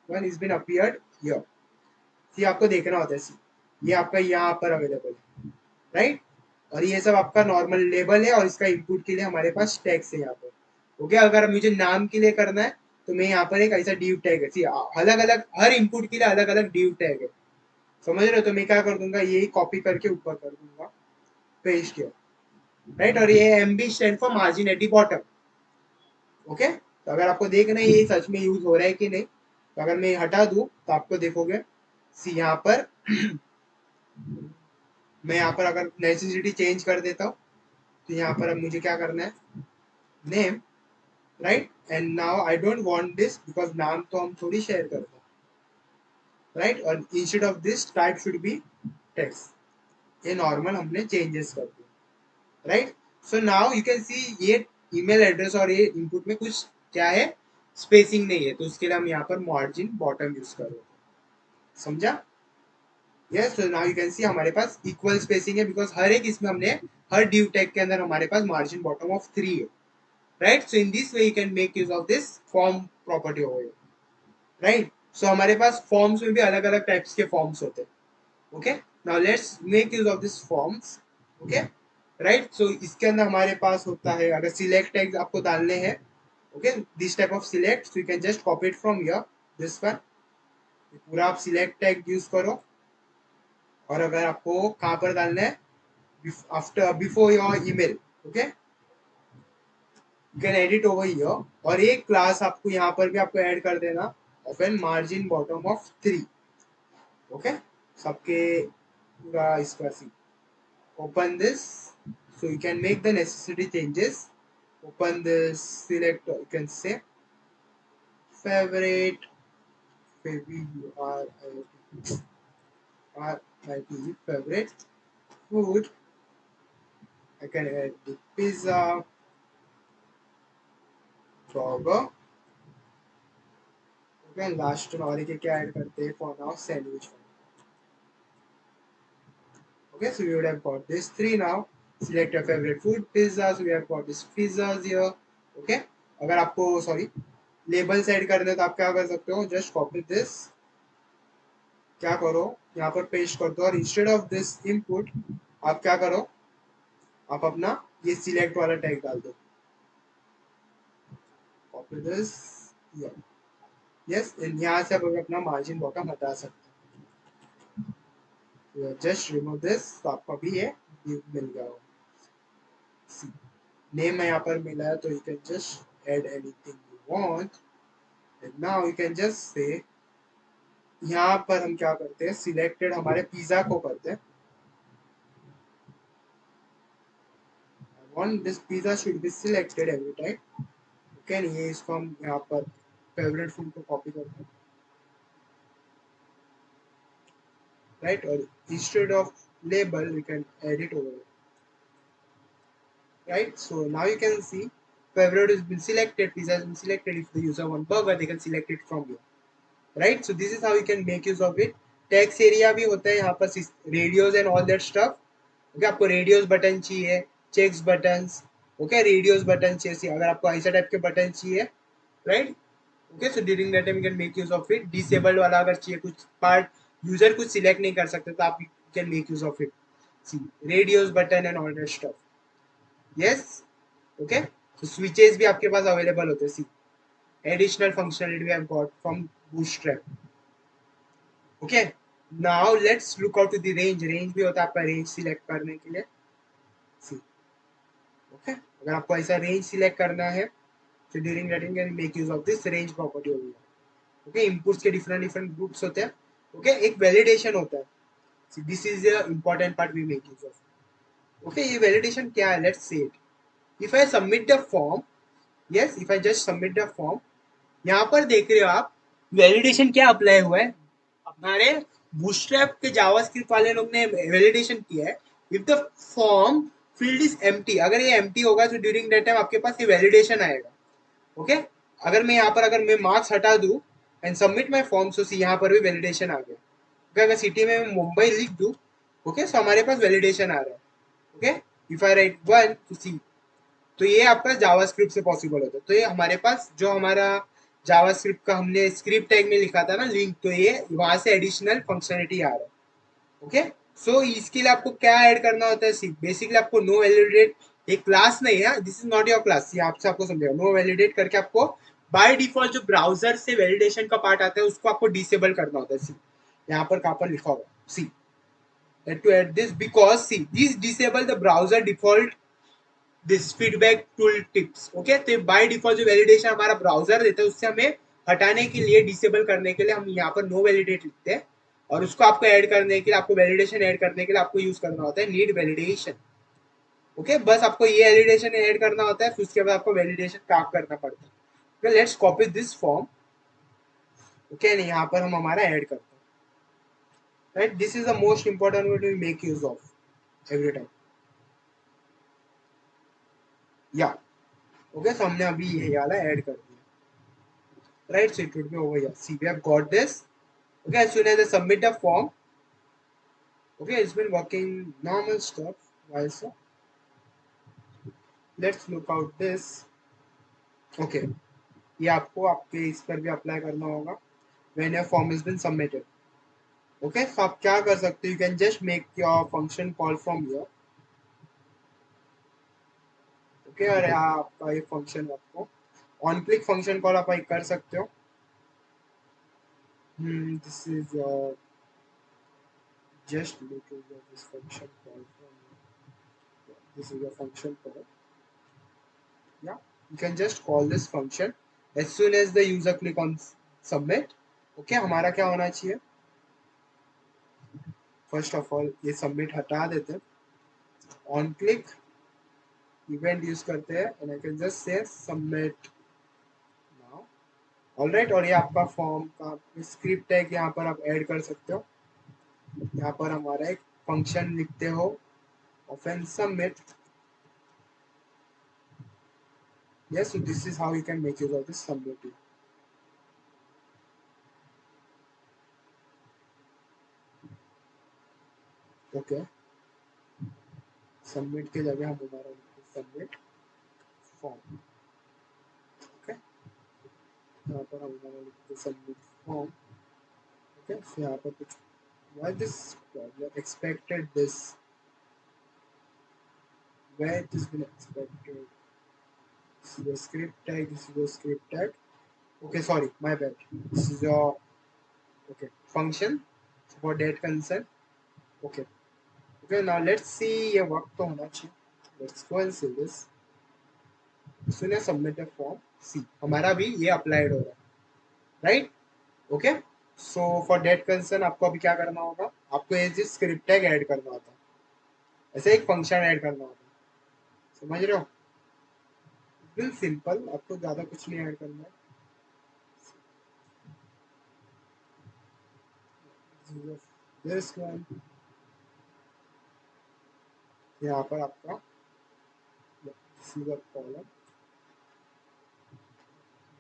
one is been appeared here. See, आपको देखना होता है, सी ये आपका यहाँ पर अवेलेबल है, राइट? और ये सब आपका नॉर्मल लेबल है और इसका इनपुट के लिए हमारे पास टैग्स है यहाँ पर. ओके, अगर मुझे नाम के लिए करना है तो मैं यहाँ पर एक ऐसा डिव टैग है, सी अलग अलग हर इनपुट के लिए अलग अलग डिव टैग है, समझ रहे हो? तो मैं क्या कर दूंगा, ये कॉपी करके ऊपर कर दूंगा, पेस्ट किया, राइट? और ये MB stand for margin at the bottom. Okay, तो अगर आपको देखना है ये सच में यूज हो रहा है कि नहीं, तो अगर मैं हटा दूं तो आपको देखोगे, सी यहाँ पर मैं यहाँ पर अगर नेसेसिटी चेंज कर देता हूँ, तो यहाँ पर अब मुझे क्या करना है, name, right? And now I don't want this because नाम तो हम थोड़ी शेयर करते हैं, राइट? और instead of this type should be text. ये नॉर्मल हमने चेंजेस कर दिए, right? So now you can सी ये ईमेल एड्रेस और ये इनपुट में कुछ क्या है, स्पेसिंग नहीं है, तो उसके लिए हम यहाँ पर मार्जिन बॉटम यूज कर रहे हैं. समझा? Yes, so now you can सी हमारे पास इक्वल स्पेसिंग है बिकॉज हर एक इसमें हमने हर ड्यू टैग के अंदर हमारे पास मार्जिन बॉटम ऑफ 3 है, right? So in this way you can make use of this form property over here, right? So हमारे पास फॉर्म्स में भी अलग अलग टाइप्स के फॉर्म्स होते हैं. Okay, now let's make use of this forms. Okay, right? So इसके अंदर हमारे पास होता है, अगर सिलेक्ट टैग्स आपको डालने हैं, okay, this type of select, so you can just copy it from here, this one. पूरा आप सिलेक्ट टैग यूज करो. और अगर आपको कहाँ पर डालना है, after before your email, okay, you can edit over here. और एक क्लास आपको यहाँ पर भी आपको ऐड कर देना of an margin bottom of 3. Okay, सबके पूरा इसका सी, open this, so you can make the necessary changes. Open this, select, you can say favorite, favorite food. I can add the pizza, burger. Okay, last one और क्या add करते हैं for now, sandwich. Okay, so we would have got this 3 now. Select your favorite food, pizza. So we have got this pizzas here. Okay, अगर आपको sorry labels add करने हैं, तो आप क्या कर सकते हो, जस्ट कॉपी दिस, क्या करो यहाँ पर पेस्ट कर दो, और इंस्टेड ऑफ दिस इनपुट आप क्या करो, आप अपना ये सिलेक्ट वाला टैग डाल दो, कॉपी दिस, यस, यहाँ से आप अपना मार्जिन बॉटम हटा सकते हो, जस्ट रिमूव दिस, तो आपको अभी ये मिल गया हो। नेम यहाँ पर मिला है, तो you can just add anything you want, and now you can just से, यहाँ पर हम क्या करते हैं, सिलेक्टेड हमारे पिज्जा को करते हैं, I want this pizza should be selected every time, okay, ये इसको हम यहाँ पर फेवरेट फूड को कॉपी करते हैं, राइट, और instead of label we can edit over, right? So now you can see favorite has been selected, pizza has been selected. If the user want burger, they can select it from here, right? So this is how you can make use of it. Text area भी होता है यहाँ पर, radios and all that stuff. Okay, आपको radios button चाहिए, checks buttons, okay, radios button चाहिए, अगर आपको ऐसा टाइप के बटन चाहिए, right? Okay, so during that time you can make use of it. Disabled वाला अगर चाहिए, कुछ part user कुछ select नहीं कर सकते, तो आप can make use of it. See, radios button and all that stuff. Yes, okay, so switches भी आपके पास अवेलेबल होते हैं, see additional functionality we have got from Bootstrap, okay. Now let's look out to the range, range भी होता है आपका range select करने के लिए, सी, ओके, अगर आपको ऐसा रेंज सिलेक्ट करना है, तो during that you can make use of this range property हो गया, ओके। इनपुट्स के डिफरेंट डिफरेंट ग्रुप्स होते हैं, ओके, एक वैलिडेशन होता है, see this is the important part we make use of, okay. ये वैलिडेशन क्या है, let's see it. If I submit the form, yes, if I just submit the form, यहाँ पर देख रहे हो आप वैलिडेशन क्या अप्लाई हुआ है, हमारे बूटस्ट्रैप के जावास्क्रिप्ट वाले लोग ने वैलिडेशन किया है, if the form field is empty, अगर ये एम्प्टी होगा तो ड्यूरिंग दैट टाइम आपके पास ये वैलिडेशन आएगा, ओके। अगर मैं यहाँ पर, अगर मैं मार्क्स हटा दूं एंड सबमिट माय फॉर्म, सो सी यहाँ पर भी वैलिडेशन आ गया, ओके। अगर सिटी में मैं मुंबई लिख दूं, ओके, सो हमारे पास वैलिडेशन आ रहा है, okay. If I write 1 to C, तो ये आपका जावास्क्रिप्ट से पॉसिबल होता है, तो ये हमारे पास जो हमारा जावास्क्रिप्ट का हमने स्क्रिप्ट टैग में लिखा था ना लिंक, तो ये वहां से एडिशनल फंक्शनलिटी आ रहा है, ओके। सो इसके लिए आपको क्या ऐड करना होता है, बेसिकली आपको नो वैलिडेट, एक क्लास नहीं है, this is not your class, ये आपसे आपको समझेगा, नो वैलिडेट करके आपको बाय डिफॉल्ट जो ब्राउजर से वैलिडेशन का पार्ट आता है उसको आपको डिसेबल करना होता है, सी यहाँ पर कहाँ पर लिखा होगा, सी to add this, because see these disable the browser default this feedback tool tips, okay. तो बाय डिफॉल्ट जो वैलिडेशन हमारा ब्राउजर देता है उससे हमें हटाने के लिए, डिसेबल करने के लिए हम यहाँ पर नो वैलिडेट लिखते हैं, और उसको आपको ऐड करने के लिए, आपको वैलिडेशन ऐड करने के लिए आपको यूज करना होता है नीड वैलिडेशन, ओके। बस आपको ये वैलिडेशन ऐड करना होता है, फिर उसके बाद आपको वैलिडेशन काम करना पड़ता है। Let's copy this form, okay, यहाँ पर हम हमारा ऐड करते हैं, right. This is the most important way to make use of every time, या ओके। सो हमने अभी ये वाला ऐड कर दिया, right, so it would be over here, see we have got this, okay। As soon as I submit the form, okay, it's been working normal stuff, why so, let's look out this, okay। ये आपको आपके इस पर भी apply करना होगा, when your form has been submitted, okay। so आप क्या कर सकते हो, you can just make your function call from here, okay। और यहाँ आपका ये फंक्शन आपको ऑन क्लिक फंक्शन कॉल आप कर सकते हो, this is just look at this function call from here. This is a function call, yeah, you can just call this function as soon as the user click on submit, okay। हमारा क्या होना चाहिए, first of all ये submit हटा देते हैं, on click event use करते हैं, एंड आई कैन जस्ट से सबमिट नाउ, ऑलराइट। और ये आपका फॉर्म का स्क्रिप्ट है कि यहाँ पर आप ऐड कर सकते हो, यहाँ पर हमारा एक फंक्शन लिखते हो of and submit, yes, so this is how you can make use of this submit, okay। Submit के जगह हम हमारा सबमिट फॉर्म, ओके। यहाँ पर हम लिखते सबमिट फॉर्म. ओके, so यहाँ पर कुछ why this problem expected this, where it has been expected. This is your script tag, this is your script tag. Okay, sorry, my bad. This is your okay function for date concern. Okay, okay, now let's see ये work तो होना चाहिए. Let's go and see this. सुनिए submit a form. See हमारा भी ये applied हो रहा है, right? Okay. So for date concern आपको अभी क्या करना होगा, आपको ये जो script tag ऐड करना होता है, ऐसे एक फंक्शन ऐड करना होता है, समझ रहे हो? बिल्कुल सिंपल, आपको ज्यादा कुछ नहीं ऐड करना है. This one यहाँ पर आपका this is the column,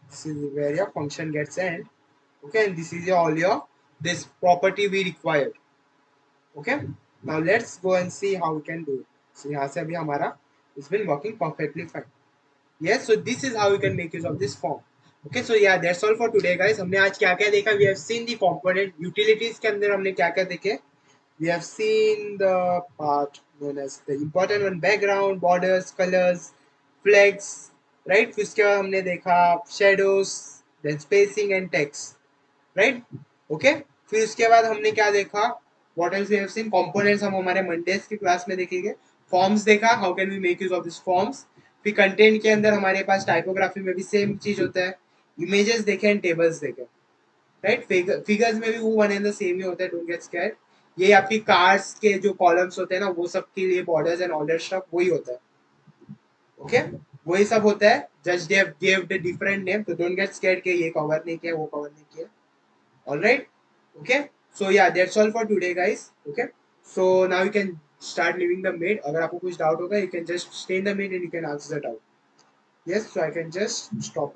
this is where your function gets end. Okay, and this is your all your this property we required. Okay, now let's go and see how we can do it. So यहाँ से अभी हमारा it's been working perfectly fine. Yes, so this is how we can make use of this form. Okay, so yeah, that's all for today guys. हमने आज क्या क्या देखा, we have seen the component utilities के अंदर हमने क्या क्या देखे. We have seen the part known as the important one, background, borders, colors, flags, right? फिर उसके बाद हमने देखा shadows, then spacing and text, right? Okay, फिर उसके बाद हमने क्या देखा, what else we have seen, components हम हमारे मंडेज की क्लास में देखेंगे. फॉर्म्स देखा, how can we make use of this forms. फिर कंटेंट के अंदर हमारे पास टाइपोग्राफी में भी सेम चीज होता है, इमेजेस देखे एंड टेबल्स देखे, राइट? फिगर्स में भी वो वन एंड द सेम ही होता है, डोंट गेट स्कैर्ड. ये आपकी कार्स के जो कॉलम्स होते हैं ना, वो सब के लिए borders and all that stuff वही होता है. ओके, वही सब होता है, just they have give the different name, तो डोंट गेट स्कैर्ड कि ये कवर नहीं किया, वो कवर नहीं किया. ऑलराइट, ओके, सो या that's all for today guys. Okay, so now you can start leaving the maid. अगर आपको कुछ डाउट होगा, you can just stay in the maid and you can answer the doubt. Yes, so I can just stop